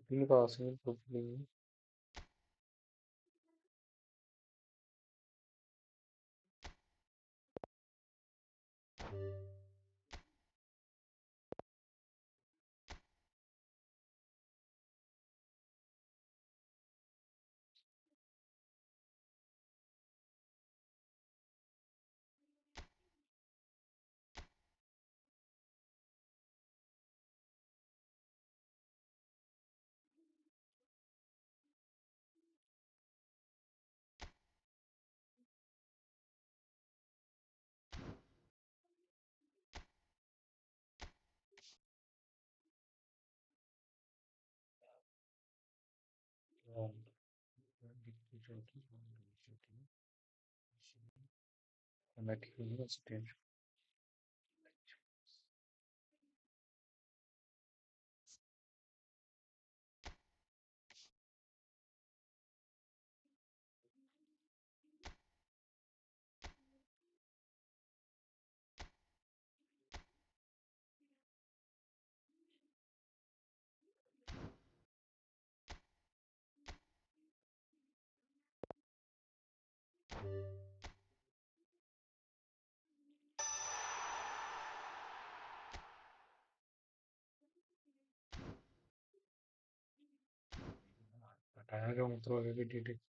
Bir basını toplayayım. Batalla control every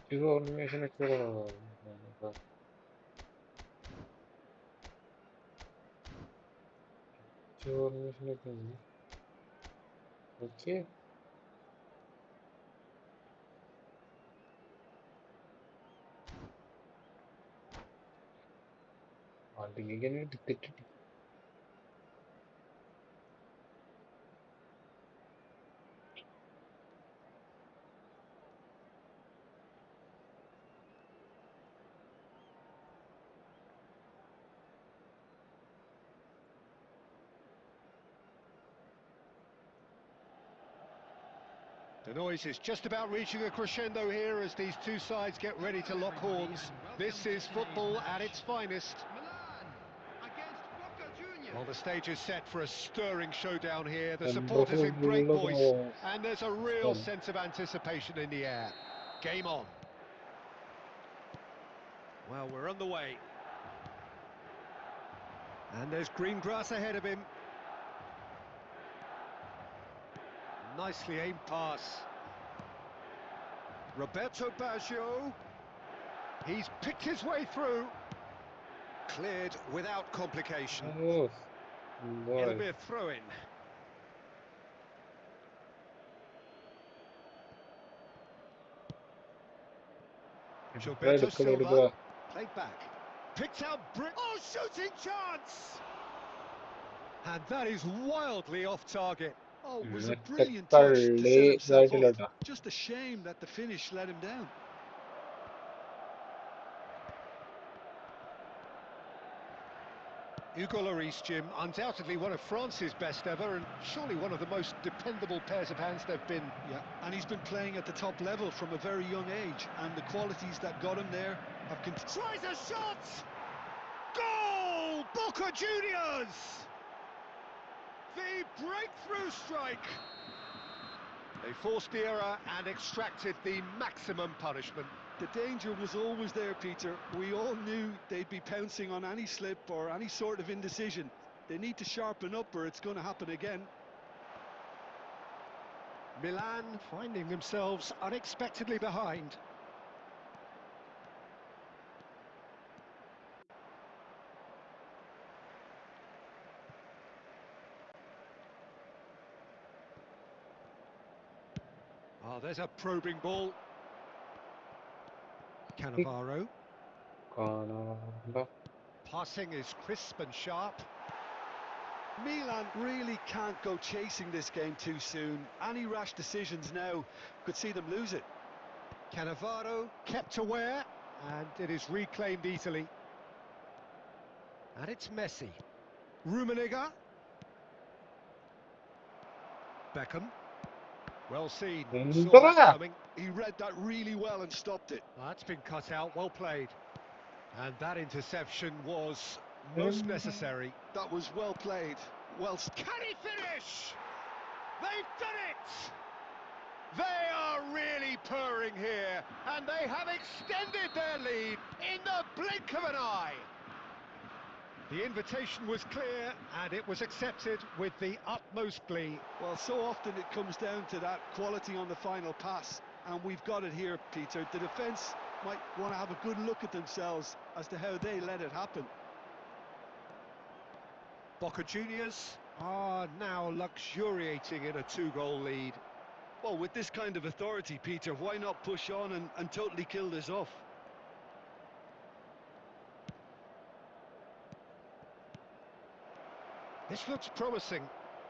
Chico animation ekliyorum. Chico animation ekliyorum. Okay. Gene dikkat. The noise is just about reaching a crescendo here as these two sides get ready to lock horns. This is football at its finest. Well, the stage is set for a stirring showdown here. The supporters in great voice, and there's a real sense of anticipation in the air. Game on. Well, we're on the way. And there's green grass ahead of him. Nicely aimed pass. Roberto Baggio. He's picked his way through. Cleared without complication. Oh, It'll boy. be a throw-in. Right, Gilberto Silva. Played back. Picked out Oh, shooting chance! And that is wildly off target. Oh, it was a brilliant touch to set himself up. Just a shame that the finish let him down. Hugo Lloris, Jim, undoubtedly one of France's best ever, and surely one of the most dependable pairs of hands they've been. Yeah, and he's been playing at the top level from a very young age, and the qualities that got him there have continued. Tries a shot! Goal! Boca Juniors! The breakthrough strike! They forced the error and extracted the maximum punishment. The danger was always there, Peter. We all knew they'd be pouncing on any slip or any sort of indecision. They need to sharpen up or it's going to happen again. Milan finding themselves unexpectedly behind. Oh, there's a probing ball. Cannavaro. Passing is crisp and sharp. Milan really can't go chasing this game too soon. Any rash decisions now could see them lose it. Cannavaro kept aware, and it is reclaimed easily. And it's Messi. Rummenigge. Beckham. Well seen. Saw that coming. He read that really well and stopped it. That's been cut out. Well played. And that interception was most necessary. That was well played. Well. Can he finish? They've done it! They are really purring here, and they have extended their lead in the blink of an eye. The invitation was clear, and it was accepted with the utmost glee. Well, so often it comes down to that quality on the final pass, and we've got it here, Peter. The defence might want to have a good look at themselves as to how they let it happen. Boca Juniors are now luxuriating in a 2-goal lead. Well, with this kind of authority, Peter, why not push on and totally kill this off? This looks promising,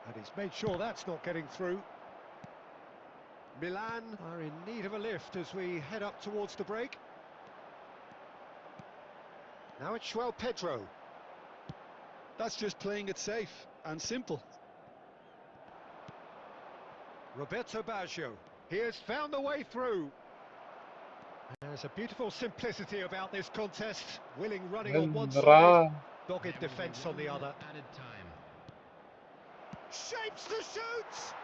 and he's made sure that's not getting through. Milan are in need of a lift as we head up towards the break. Now it's João Pedro. That's just playing it safe and simple. Roberto Baggio. He has found the way through. There's a beautiful simplicity about this contest. Willing running on one side, Vendrá. dogged defence on the other. Added time. Shapes the shoot!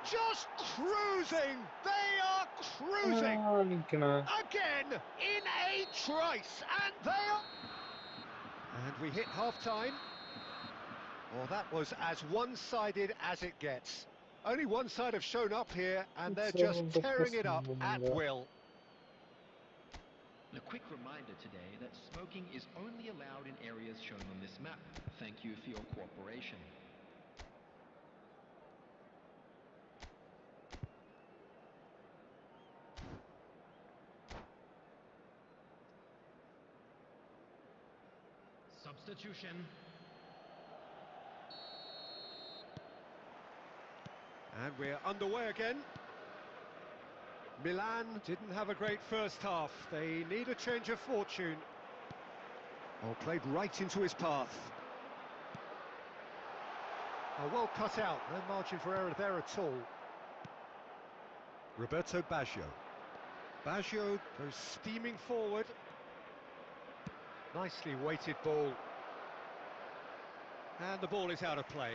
Just cruising! They are cruising! Máquina. Again, in a trice, and they are... And we hit half-time. Well, that was as one-sided as it gets. Only one side have shown up here, and they're just Segundo tearing it up at passando. will. A quick reminder today that smoking is only allowed in areas shown on this map. Thank you for your cooperation. Substitution. And we're underway again. Milan didn't have a great first half. They need a change of fortune. Oh, played right into his path. Oh, well cut out. No margin for error there at all. Roberto Baggio. Baggio goes steaming forward. Nicely weighted ball. And the ball is out of play.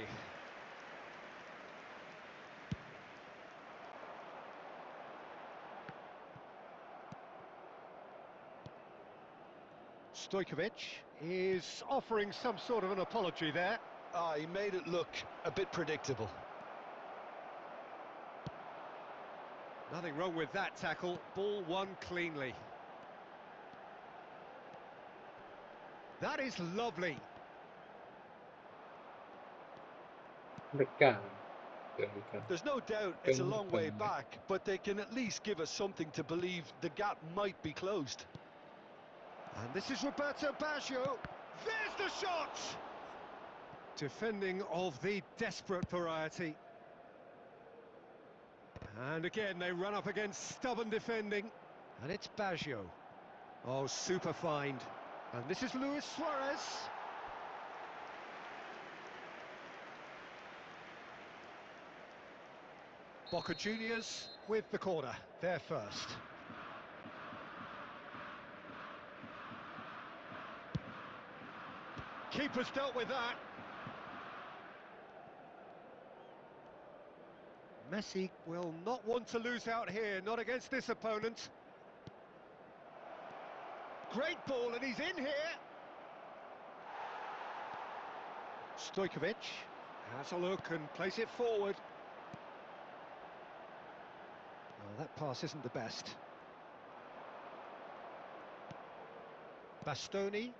Stojkovic is offering some sort of an apology there. He made it look a bit predictable. Nothing wrong with that tackle. Ball won cleanly. That is lovely. Beckham. There's no doubt it's a long way back, but they can at least give us something to believe the gap might be closed. And this is Roberto Baggio. There's the shot! Defending of the desperate variety. And again, they run up against stubborn defending. And it's Baggio. Oh, super find. And this is Luis Suarez. Boca Juniors with the corner. They're first. Keeper's dealt with that. Messi will not want to lose out here, not against this opponent. Great ball, and he's in here. Stojkovic has a look and plays it forward. Well, that pass isn't the best. Bastoni.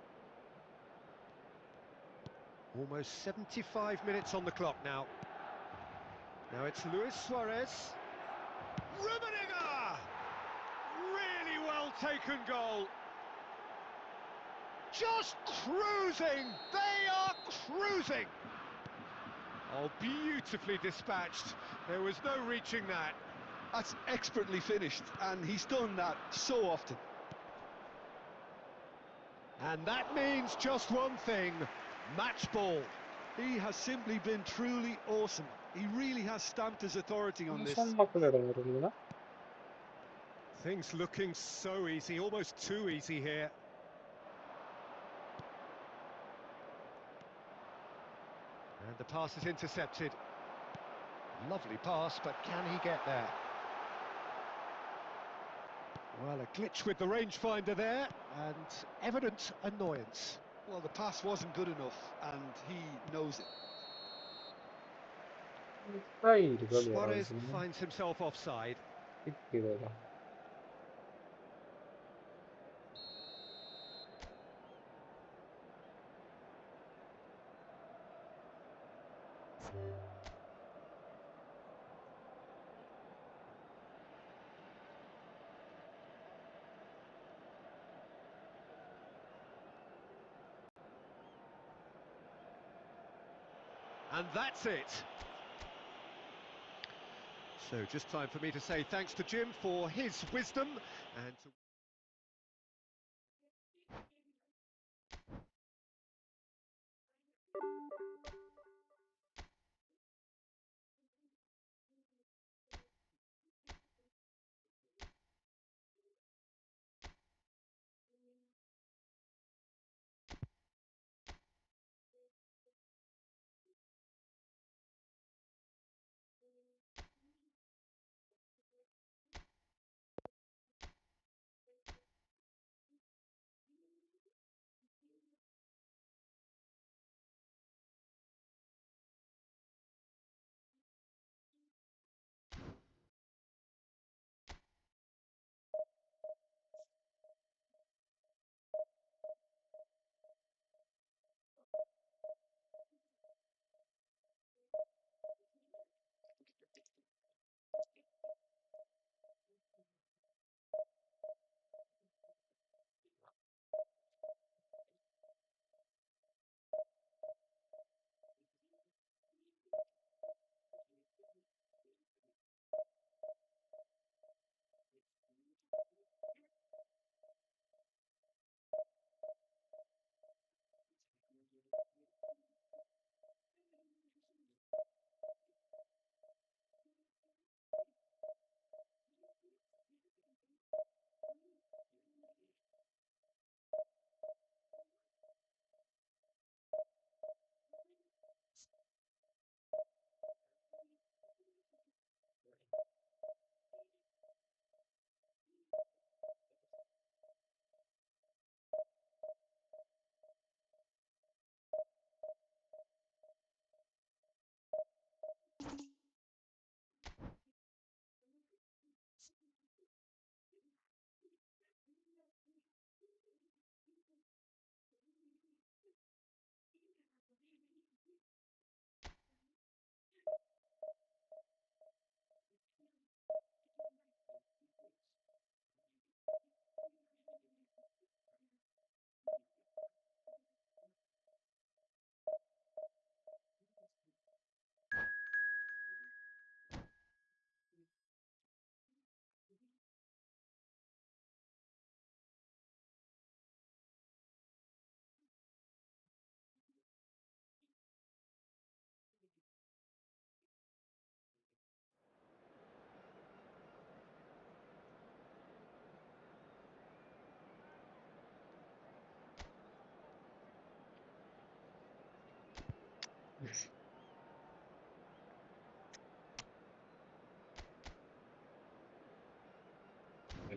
Almost 75 minutes on the clock now. Now it's Luis Suarez. Rummenigge! Really well taken goal. Just cruising! They are cruising! Oh, beautifully dispatched. There was no reaching that. That's expertly finished, and he's done that so often. And that means just one thing. Match ball. He has simply been truly awesome. He really has stamped his authority on this. Things looking so easy, almost too easy here. And the pass is intercepted. Lovely pass, but can he get there? Well, a glitch with the rangefinder there, and evident annoyance. Well, the pass wasn't good enough, and he knows it. Suarez finds himself offside. And that's it. So just time for me to say thanks to Jim for his wisdom and to...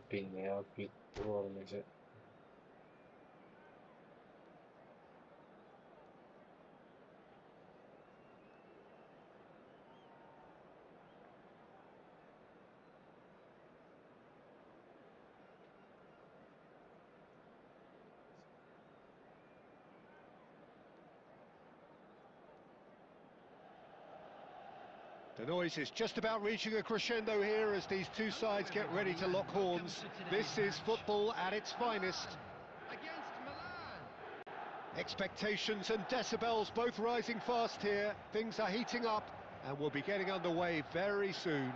Pinga fitur mesela. The noise is just about reaching a crescendo here as these two sides get ready to lock horns. This is football at its finest. Against Milan. Expectations and decibels both rising fast here. Things are heating up and we'll be getting underway very soon.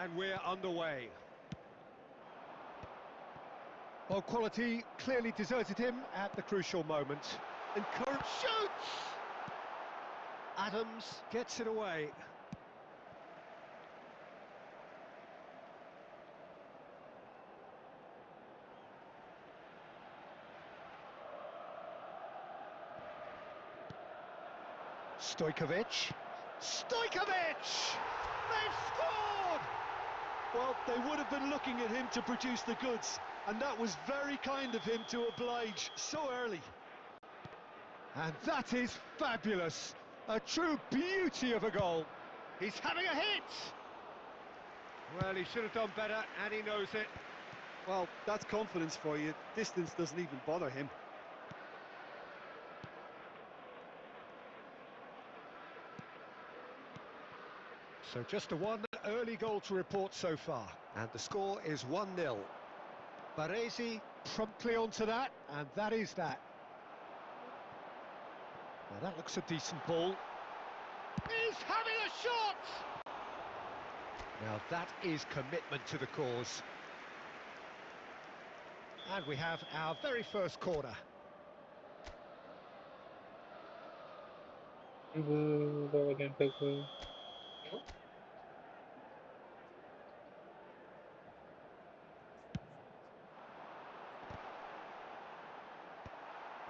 And we're underway. Well, quality clearly deserted him at the crucial moment. And Current shoots! Adams gets it away. Stojkovic. Stojkovic! They've scored! Well, they would have been looking at him to produce the goods, and that was very kind of him to oblige so early. And that is fabulous. A true beauty of a goal. He's having a hit! Well, he should have done better, and he knows it. Well, that's confidence for you. Distance doesn't even bother him. So just a one early goal to report so far, and the score is 1-0. Baresi promptly onto that, and that is that. Now that looks a decent ball. He's having a shot! Now that is commitment to the cause. And we have our very first corner.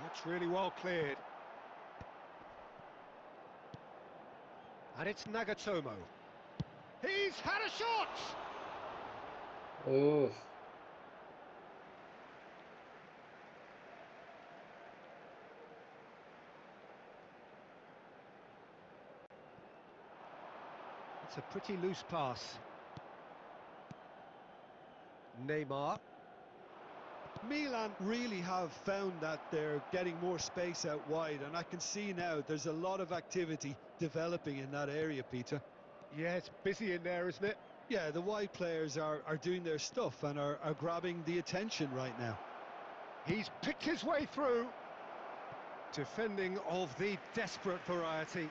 That's really well cleared. And it's Nagatomo. He's had a shot! Oof. It's a pretty loose pass. Neymar. Milan really have found that they're getting more space out wide, and I can see now there's a lot of activity developing in that area, Peter. Yeah, it's busy in there, isn't it? Yeah, the wide players are doing their stuff and are grabbing the attention right now. He's picked his way through. Defending of the desperate variety.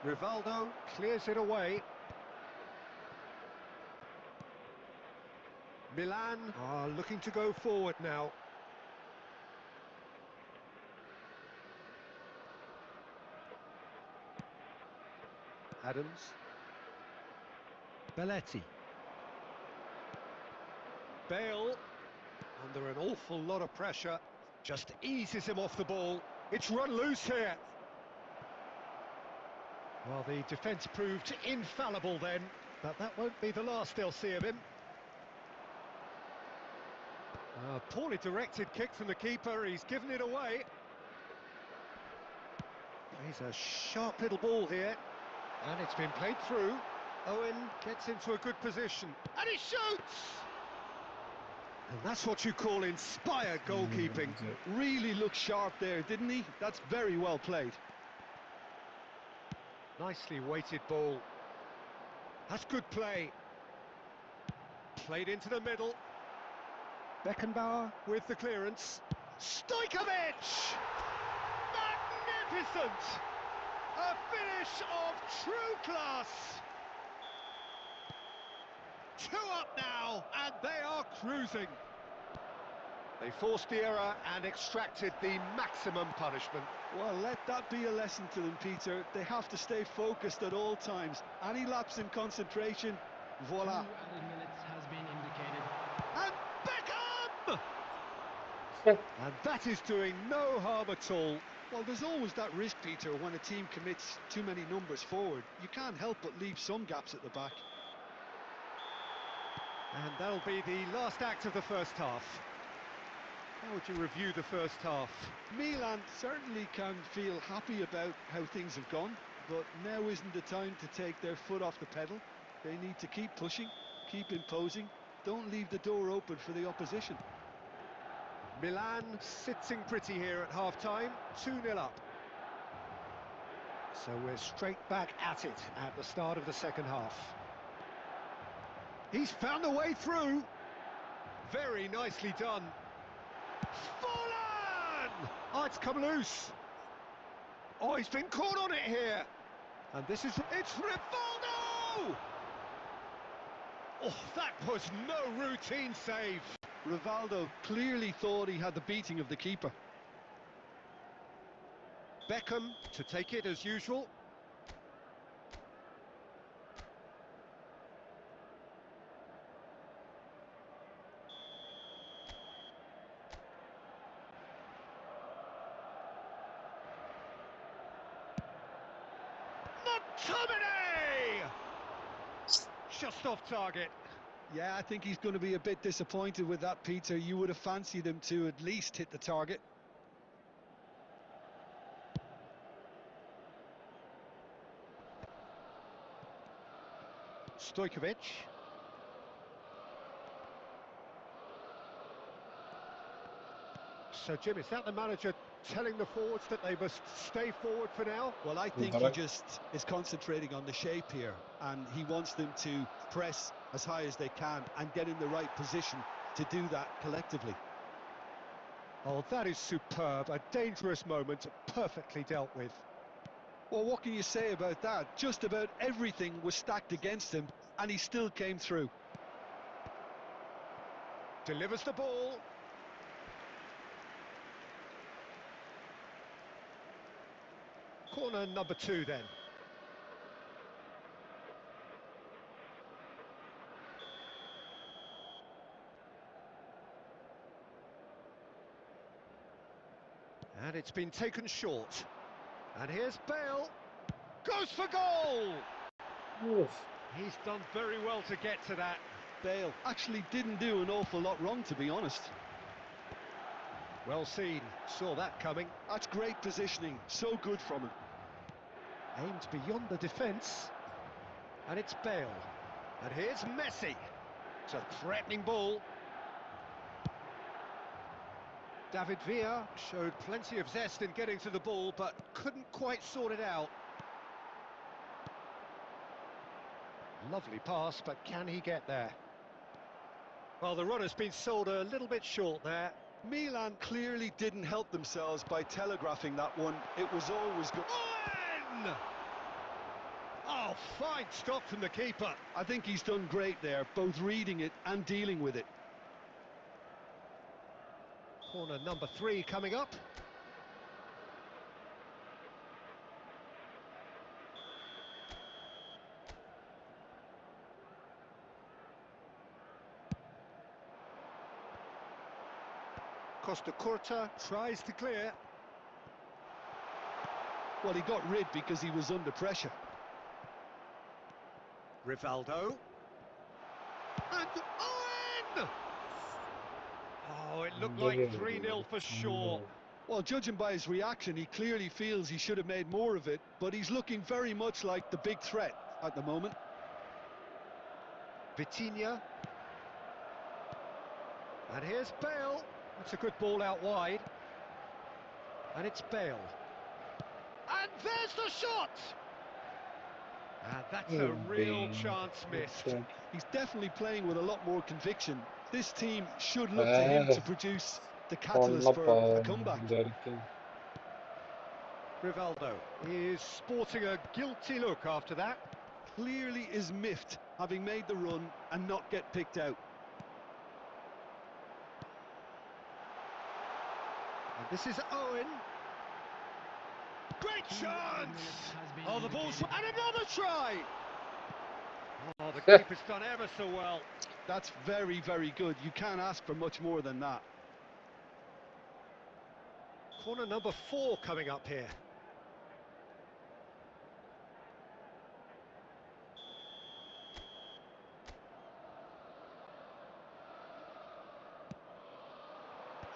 Rivaldo clears it away. Milan are looking to go forward now. Adams. Belletti. Bale, under an awful lot of pressure, just eases him off the ball. It's run loose here. Well, the defence proved infallible then, but that won't be the last they'll see of him. A poorly directed kick from the keeper, he's given it away. He's a sharp little ball here, and it's been played through. Owen gets into a good position, and he shoots! And that's what you call inspired goalkeeping. Really looked sharp there, didn't he? That's very well played. Nicely weighted ball. That's good play. Played into the middle. Beckenbauer with the clearance. Stojkovic! Magnificent! A finish of true class! 2 up now, and they are cruising. They forced the error and extracted the maximum punishment. Well, let that be a lesson to them, Peter. They have to stay focused at all times. Any lapse in concentration, voila. 2 added minutes has been indicated. And Beckham! And that is doing no harm at all. Well, there's always that risk, Peter, when a team commits too many numbers forward. You can't help but leave some gaps at the back. And that'll be the last act of the first half. How would you review the first half? Milan certainly can feel happy about how things have gone, but now isn't the time to take their foot off the pedal. They need to keep pushing, keep imposing, don't leave the door open for the opposition. Milan sitting pretty here at half-time, 2-0 up. So we're straight back at it at the start of the second half. He's found a way through. Very nicely done. Fallen! Oh, it's come loose. Oh, he's been caught on it here. And this is... It's Rivaldo! Oh, that was no routine save. Rivaldo clearly thought he had the beating of the keeper. Beckham to take it as usual. McTominay! just off target. Yeah, I think he's going to be a bit disappointed with that, Peter. You would have fancied him to at least hit the target. Stojkovic. So, Jim, is that the manager telling the forwards that they must stay forward for now? Well, I think he just is concentrating on the shape here, and he wants them to press as high as they can and get in the right position to do that collectively. Oh, that is superb. A dangerous moment, perfectly dealt with. Well, what can you say about that? Just about everything was stacked against him, and he still came through. Delivers the ball. Corner number 2 then. And it's been taken short. And here's Bale. Goes for goal! Oof. He's done very well to get to that. Bale actually didn't do an awful lot wrong, to be honest. Well seen. Saw that coming. That's great positioning. So good from him. Aimed beyond the defence. And it's Bale. And here's Messi. It's a threatening ball. David Villa showed plenty of zest in getting to the ball, but couldn't quite sort it out. Lovely pass, but can he get there? Well, the runner's been sold a little bit short there. Milan clearly didn't help themselves by telegraphing that one. It was always good. Owen! Oh, fine stop from the keeper. I think he's done great there, both reading it and dealing with it. Corner number 3 coming up. Costa Curta tries to clear. Well, he got rid because he was under pressure. Rivaldo. And Owen! Oh, it looked like 3-0 for sure. Well, judging by his reaction, he clearly feels he should have made more of it, but he's looking very much like the big threat at the moment. Vitinha. And here's Bale. It's a good ball out wide. And it's Bale. And there's the shot! And that's a real chance missed. He's definitely playing with a lot more conviction. This team should look to him to produce the catalyst for a comeback. Rivaldo is sporting a guilty look after that. Clearly is miffed, having made the run and not get picked out. And this is Owen. Great chance! Oh, the ball's... And another try! Oh, the keeper's done ever so well. That's very, very good. You can't ask for much more than that. Corner number 4 coming up here.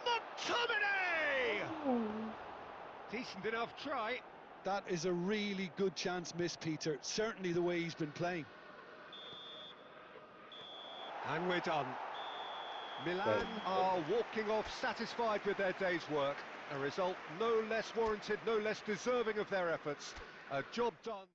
McTominay! Decent enough try. That is a really good chance miss, Peter. Certainly the way he's been playing. And we're done. Milan are walking off satisfied with their day's work. A result no less warranted, no less deserving of their efforts. A job done.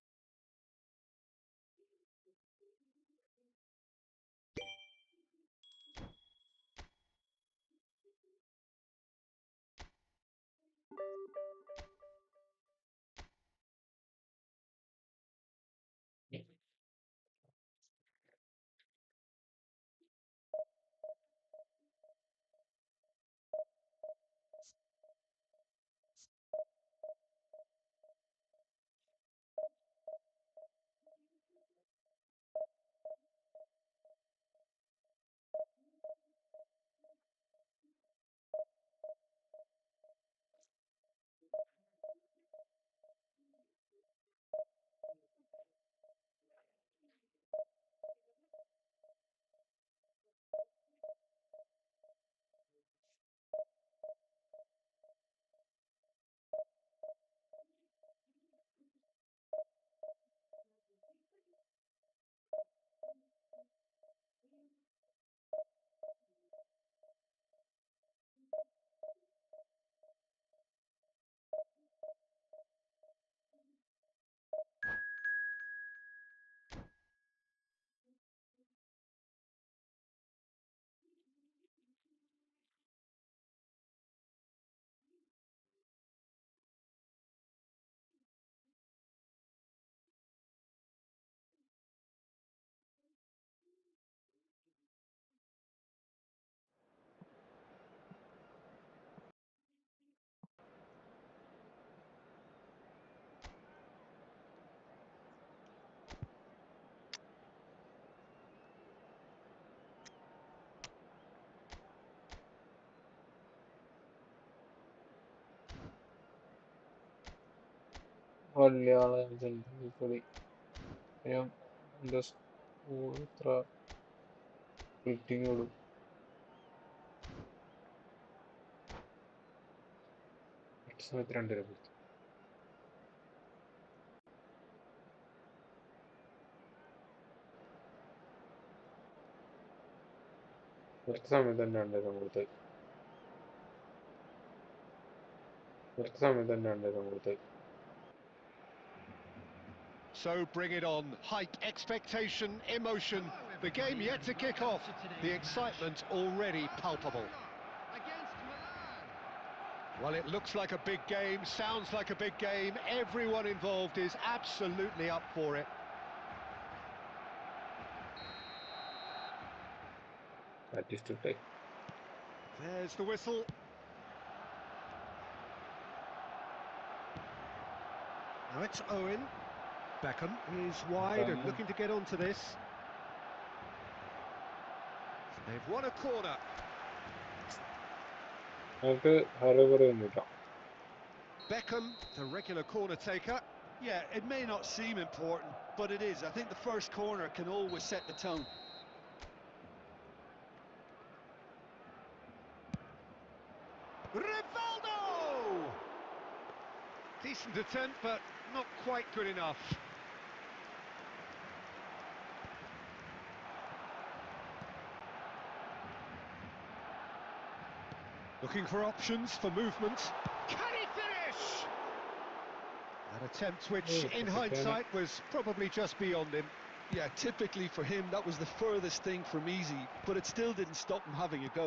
കല്യാണം കൂടി ഞാൻ എൻ്റെ school ഇത്ര meeting വിടും. സമയത്ത് 2 രൂപ കൊടുത്തു. കുറച്ച് സമയത്ത് തന്നെ 2 രൂപ കൊടുത്ത്. So bring it on. Height, expectation, emotion. The game yet to kick off. The excitement already palpable. Well, it looks like a big game, sounds like a big game. Everyone involved is absolutely up for it. That is to take. There's the whistle. Now it's Owen. Beckham is wide and looking to get onto this. They've won a corner. നമുക്ക് hurry പറയുന്നില്ല. Beckham, the regular corner taker. Yeah, it may not seem important, but it is. I think the first corner can always set the tone. Rivaldo! Decent attempt, but not quite good enough. Looking for options, for movement. Can he finish? An attempt which, in hindsight, was probably just beyond him. Yeah, typically for him, that was the furthest thing from easy, but it still didn't stop him having a go.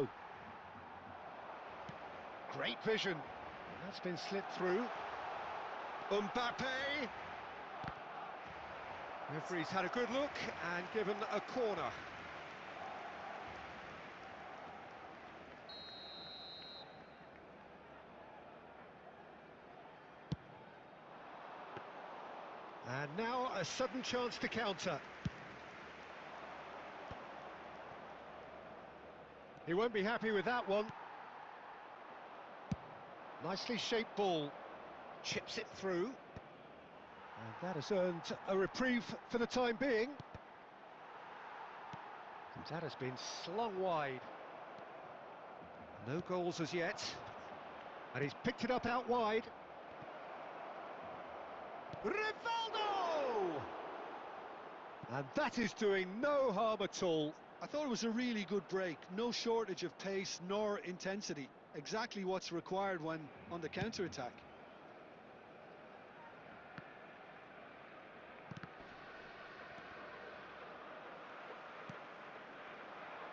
Great vision. That's been slipped through. Mbappe. Referee's had a good look and given a corner. And now a sudden chance to counter. He won't be happy with that one. Nicely shaped ball. Chips it through. And that has earned a reprieve for the time being. That has been slung wide. No goals as yet. And he's picked it up out wide. Rivaldo! And that is doing no harm at all. I thought it was a really good break. No shortage of pace nor intensity. Exactly what's required when on the counter-attack.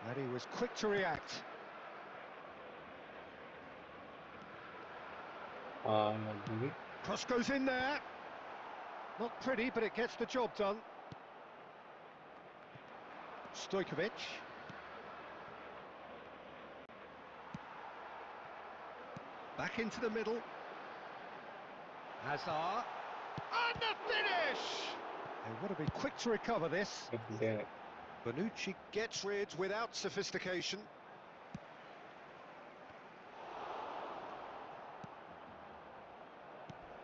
And he was quick to react. Cross goes in there. Not pretty, but it gets the job done. Stojkovic. Back into the middle. Hazard. And the finish! They want to be quick to recover this. Bonucci gets rid without sophistication.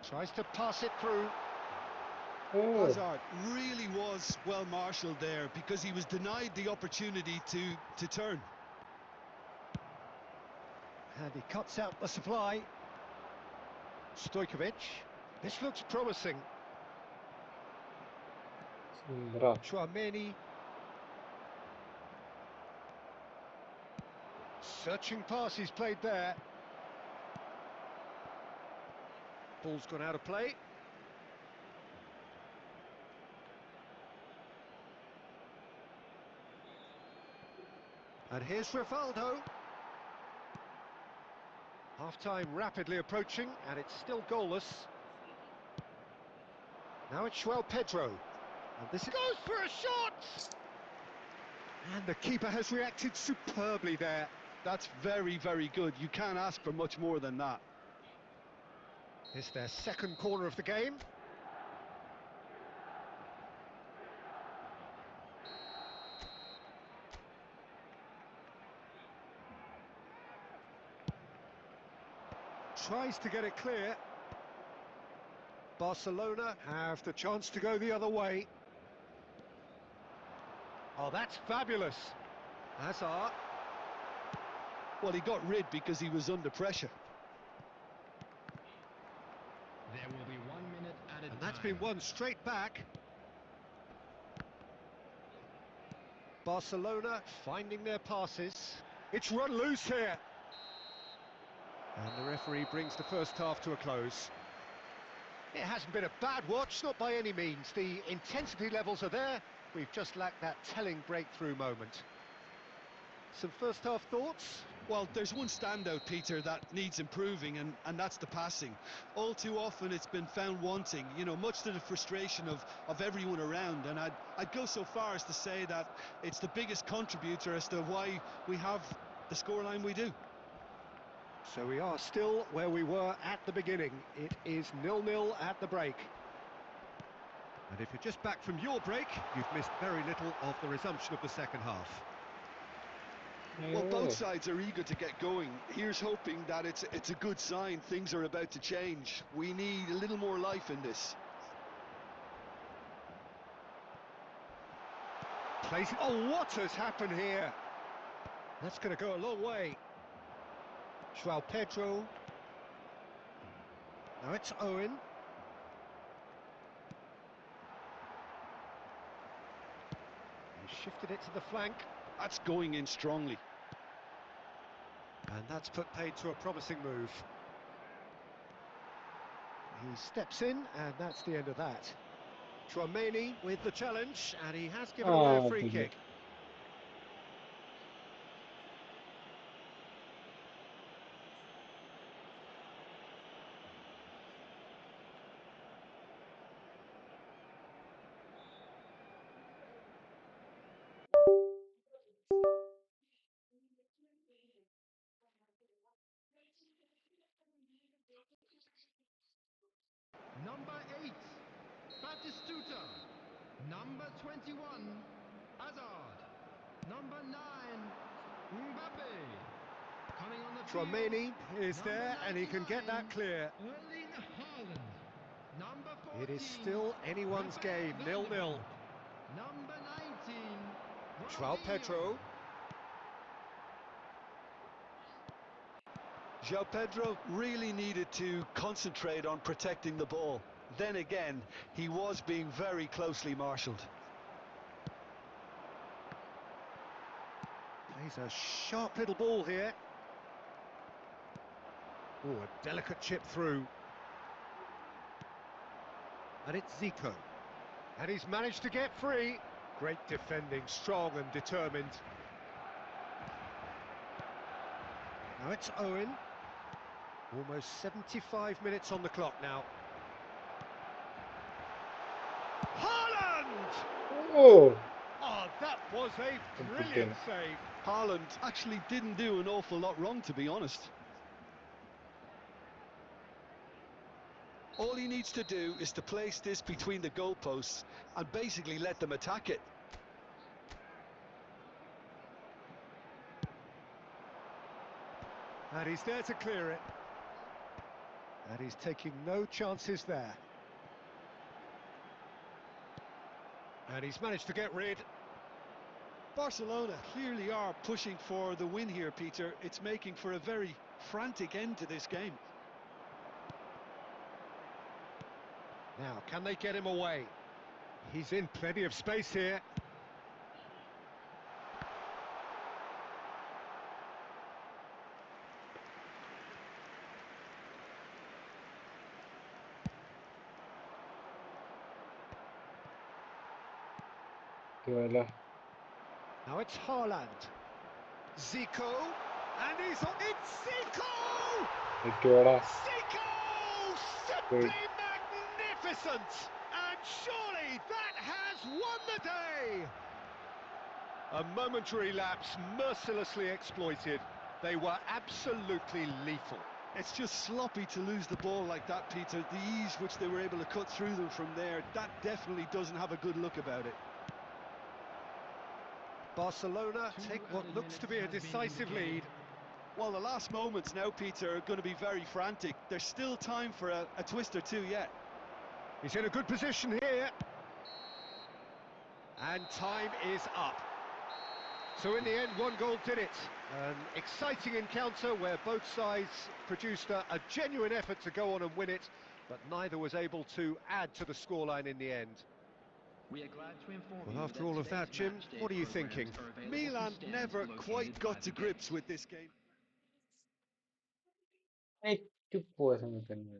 Tries to pass it through. Hazard really was well marshalled there because he was denied the opportunity to turn. And he cuts out the supply. Stojkovic. This looks promising. Chouameni. Searching pass he's played there. Ball's gone out of play. And here's Rivaldo. Half-time rapidly approaching, and it's still goalless. Now it's Pedro. And this goes for a shot! And the keeper has reacted superbly there. That's very, very good. You can't ask for much more than that. It's their second corner of the game. Tries to get it clear. Barcelona have the chance to go the other way. Oh, that's fabulous. Hazard. Well, he got rid because he was under pressure. There will be 1 minute added And that's time. been won straight back. Barcelona finding their passes. It's run loose here. And the referee brings the first half to a close. It hasn't been a bad watch, not by any means. The intensity levels are there. We've just lacked that telling breakthrough moment. Some first half thoughts? Well, there's one standout, Peter, that needs improving, and that's the passing. All too often it's been found wanting, you know, much to the frustration of everyone around. And I'd go so far as to say that it's the biggest contributor as to why we have the scoreline we do. So we are still where we were at the beginning. It is 0-0 at the break. And if you're just back from your break, you've missed very little of the resumption of the second half. Well, both Oh, sides are eager to get going. Here's hoping that it's a good sign. Things are about to change. We need a little more life in this. Oh, what has happened here? That's going to go a long way. João Pedro. Now it's Owen. He shifted it to the flank. That's going in strongly. And that's put paid to a promising move. He steps in, and that's the end of that. Tchouaméni with the challenge, and he has given away a free did kick. Number 8, Batistuta. Number 21, Hazard. Number 9, Mbappe. Coming on the field, Tchouaméni is number there, and he can get that 99, clear. Erling Haaland. Number 14, It is still anyone's game, Rafael 0-0. Vander. Number 19, João Pedro. João Pedro really needed to concentrate on protecting the ball. Then again, he was being very closely marshalled. Plays a sharp little ball here. Oh, a delicate chip through. And it's Zico. And he's managed to get free. Great defending, strong and determined. Now it's Owen. Almost 75 minutes on the clock now. Haaland! oh, Oh, that was a brilliant save. Haaland actually didn't do an awful lot wrong, to be honest. All he needs to do is to place this between the goalposts and basically let them attack it. And he's there to clear it. And he's taking no chances there. And he's managed to get rid. Barcelona clearly are pushing for the win here, Peter. It's making for a very frantic end to this game. Now, can they get him away? He's in plenty of space here. qué bala. Now it's Haaland. Zico. And he's on. It's Zico! Qué bala. Zico! Simply magnificent! And surely that has won the day! A momentary lapse mercilessly exploited. They were absolutely lethal. It's just sloppy to lose the ball like that, Peter. The ease which they were able to cut through them from there, that definitely doesn't have a good look about it. Barcelona take what looks to be a decisive lead. Well, the last moments now, Peter, are going to be very frantic. There's still time for a twist or two yet. He's in a good position here. And time is up. So in the end, one goal did it. An exciting encounter where both sides produced a genuine effort to go on and win it, but neither was able to add to the scoreline in the end. We are glad to inform Well, you after all of that, Jim, today's match day what are you programs thinking? are available Milan from stands never located quite by got to the grips gate. with this game. चुप हुआ समझ करना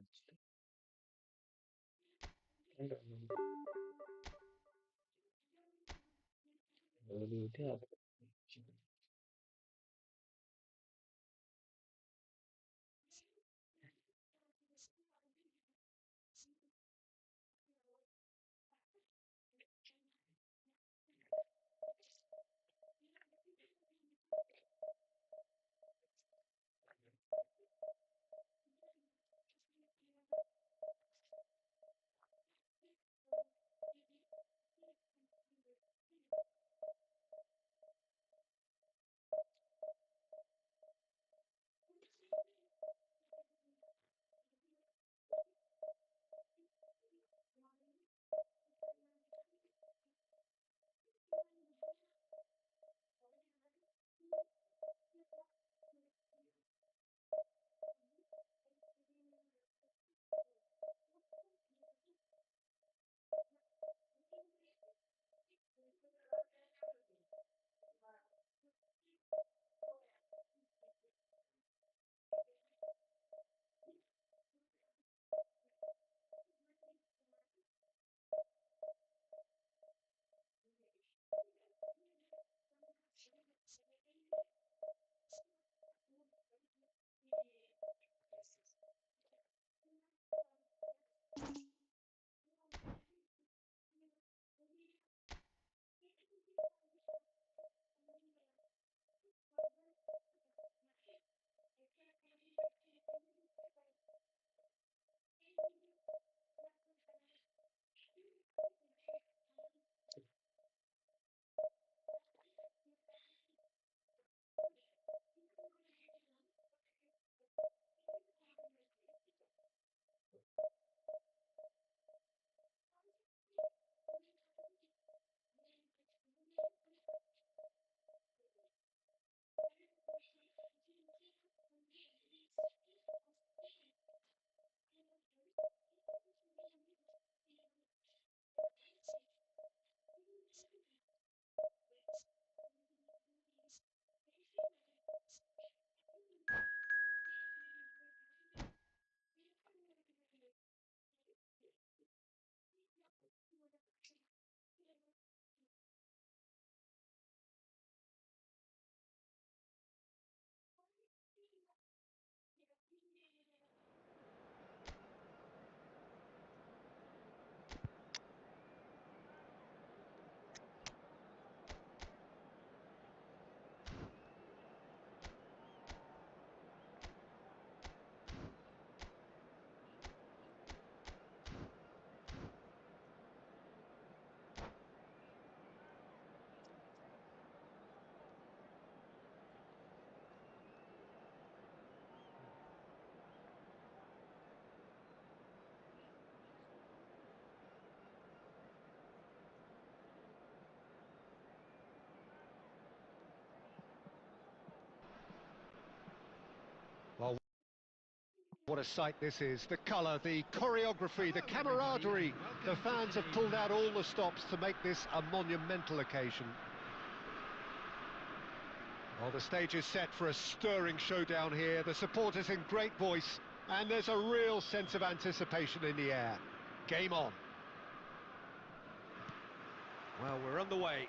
Well, what a sight this is. The colour, the choreography, the camaraderie. The fans have pulled out all the stops to make this a monumental occasion. Well, the stage is set for a stirring showdown here. The supporters in great voice, and there's a real sense of anticipation in the air. Game on. Well, we're underway.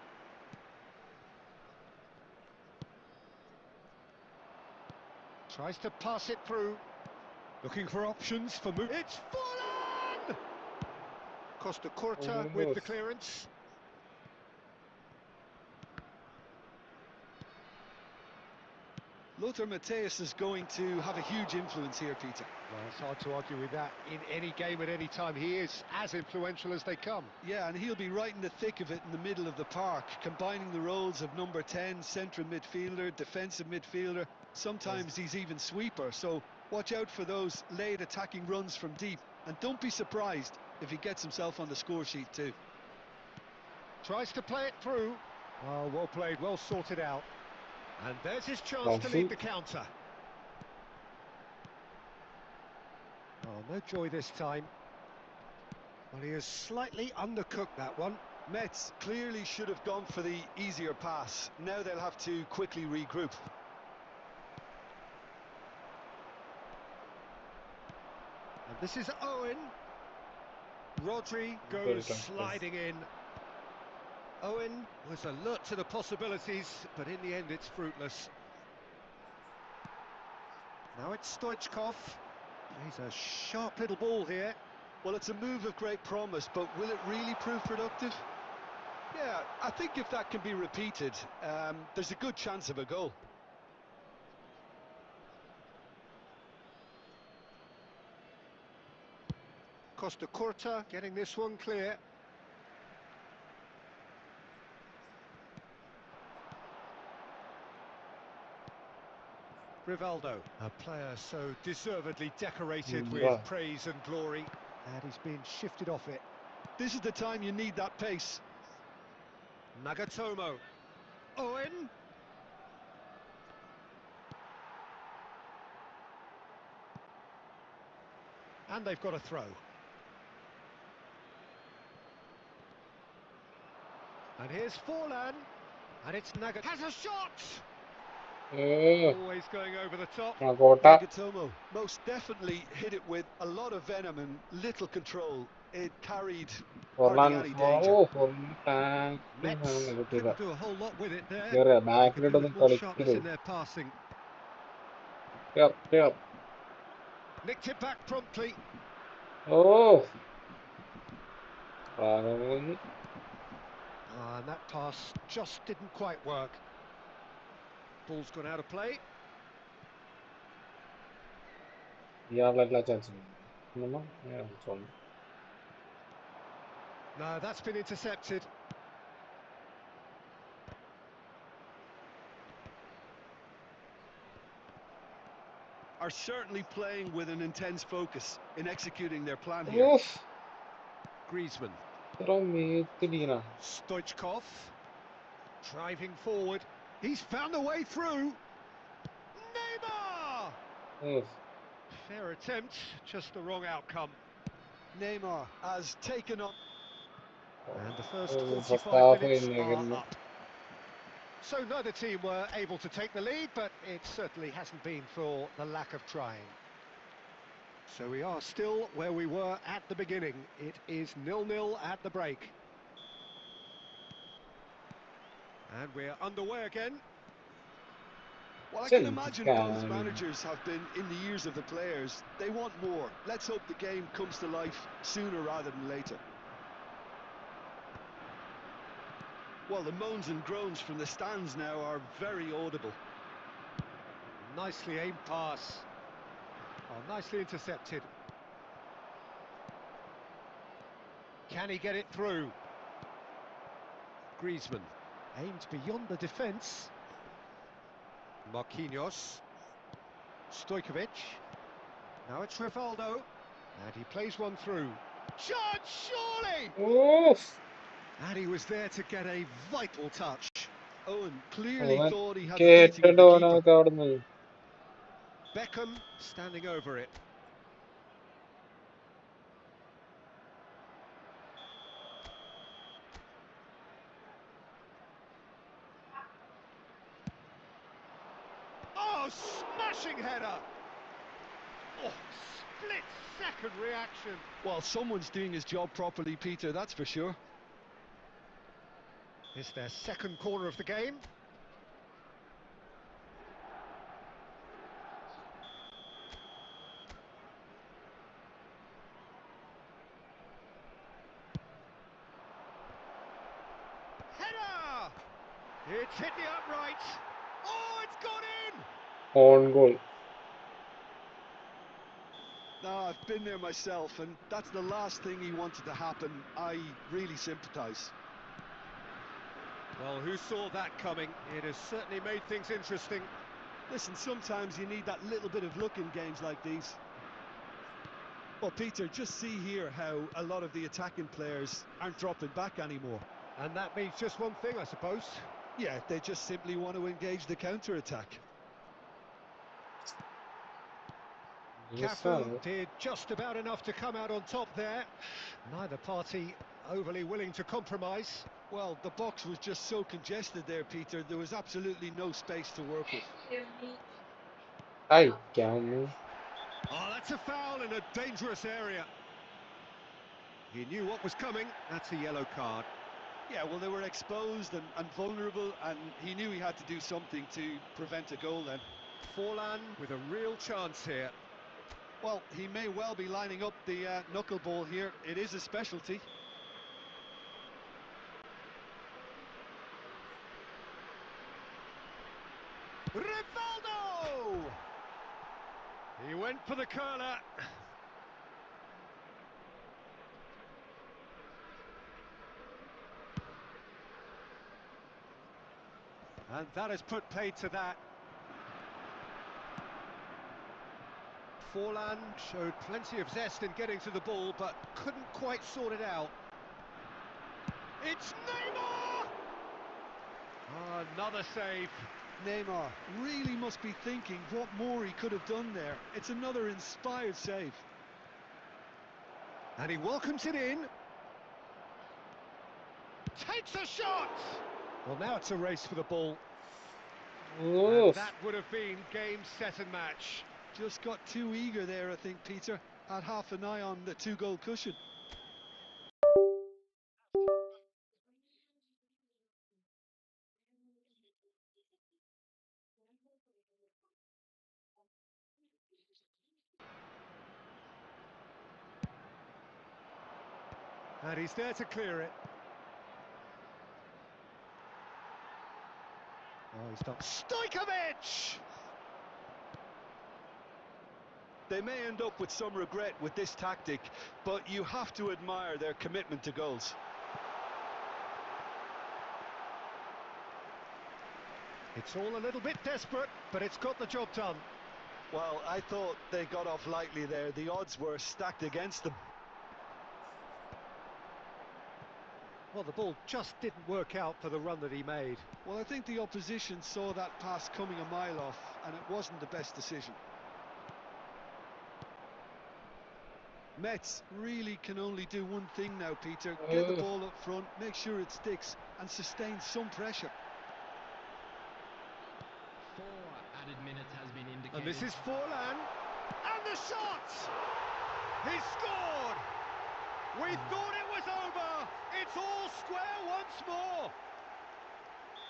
Tries to pass it through. Looking for options for move. It's fallen! Costa Curta with the Almost. clearance. Lothar Matthäus is going to have a huge influence here, Peter. Well, it's hard to argue with that in any game at any time. He is as influential as they come. Yeah, and he'll be right in the thick of it in the middle of the park, combining the roles of number 10, central midfielder, defensive midfielder. Sometimes he's even sweeper, so watch out for those late attacking runs from deep. And don't be surprised if he gets himself on the score sheet too. Tries to play it through. Oh, well played, well sorted out. And there's his chance to Wonderful. lead the counter. Oh, no joy this time. Well, he has slightly undercooked that one. Mets clearly should have gone for the easier pass. Now they'll have to quickly regroup. And this is Owen. Rodri Very goes tough. sliding in. Owen was alert to the possibilities, but in the end it's fruitless. Now it's Stoichkov. He's a sharp little ball here. Well, it's a move of great promise, but will it really prove productive? Yeah, I think if that can be repeated, there's a good chance of a goal. Costa Curta getting this one clear. Rivaldo, a player so deservedly decorated with Yeah. praise and glory, and he's been shifted off it. This is the time you need that pace. Nagatomo. Owen. And they've got a throw. And here's Forlan. And it's Nagatomo. Has a shot! Always going over the top. Nagota. Nagatomo most definitely hit it with a lot of venom and little control. It carried hardly any danger. Oh, Forlan. Mets couldn't do a whole lot with it there. Yeah, They back could it do with more on sharpness in their passing. Yep. Nicked it back promptly. Oh. And that pass just didn't quite work. Ball's gone out of play. ഇയാളെല്ലാം chance ഉണ്ട്. No, that's been intercepted. Are certainly playing with an intense focus in executing their plan here. Oof. Griezmann. Medina. Stoichkov. Driving forward. He's found a way through. Neymar! Oof. Fair attempt, just the wrong outcome. Neymar has taken on. And the first First 45 half minutes in are again. up. So neither team were able to take the lead, but it certainly hasn't been for the lack of trying. So we are still where we were at the beginning. It is 0-0 at the break. And we're underway again. Well, I can imagine both managers have been in the ears of the players. They want more. Let's hope the game comes to life sooner rather than later. Well, the moans and groans from the stands now are very audible. Nicely aimed pass. Oh, nicely intercepted. Can he get it through? Griezmann aimed beyond the defence. Marquinhos. Stojkovic. Now it's Rivaldo. And he plays one through. Chance, surely! Oof. And he was there to get a vital touch. Owen clearly thought he had the Get beating of the keeper. Beckham standing over it. Oh, smashing header! Oh, split-second reaction. Well, someone's doing his job properly, Peter, that's for sure. It's their second corner of the game. Header! It's hit the upright. Oh, it's gone in! On goal. No, I've been there myself, and that's the last thing he wanted to happen. I really sympathise. Well, who saw that coming? It has certainly made things interesting. Listen, sometimes you need that little bit of luck in games like these. Well, Peter, just see here how a lot of the attacking players aren't dropping back anymore. And that means just one thing, I suppose. Yeah, they just simply want to engage the counter-attack. Cafu did just about enough to come out on top there. Neither party overly willing to compromise. Well, the box was just so congested there, Peter. There was absolutely no space to work with. Ai, calma. Oh, that's a foul in a dangerous area. He knew what was coming. That's a yellow card. Yeah, well, they were exposed and vulnerable, and he knew he had to do something to prevent a goal then. Forlan with a real chance here. Well, he may well be lining up the knuckleball here. It is a specialty. Rivaldo! He went for the curler. And that has put paid to that. Forlan showed plenty of zest in getting to the ball, but couldn't quite sort it out. It's Neymar! Oh, another save. Neymar really must be thinking what more he could have done there. It's another inspired save. And he welcomes it in. Takes a shot! Well, now it's a race for the ball. And that would have been game, set and match. Just got too eager there, I think, Peter. Had half an eye on the two-goal cushion. And he's there to clear it. Oh, he's done. Stojkovic! They may end up with some regret with this tactic, but you have to admire their commitment to goals. It's all a little bit desperate, but it's got the job done. Well, I thought they got off lightly there. The odds were stacked against them. Well, the ball just didn't work out for the run that he made. Well, I think the opposition saw that pass coming a mile off, and it wasn't the best decision. Metz really can only do one thing now, Peter. Get the ball up front, make sure it sticks, and sustain some pressure. 4 added minutes has been indicated. And this is Forlan. And the shot! He scored! We thought it was over! It's all square once more!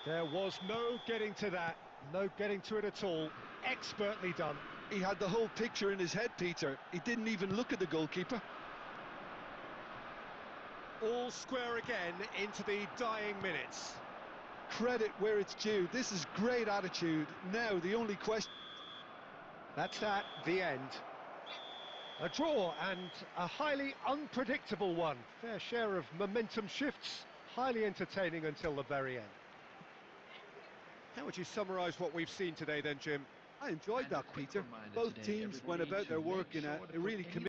There was no getting to that. No getting to it at all. Expertly done. He had the whole picture in his head, Peter. He didn't even look at the goalkeeper. All square again into the dying minutes. Credit where it's due. This is great attitude. Now, the only question... That's at the end. A draw, and a highly unpredictable one. Fair share of momentum shifts. Highly entertaining until the very end. How would you summarise what we've seen today then, Jim? I enjoyed that, Peter. Both teams went about their work in a really committed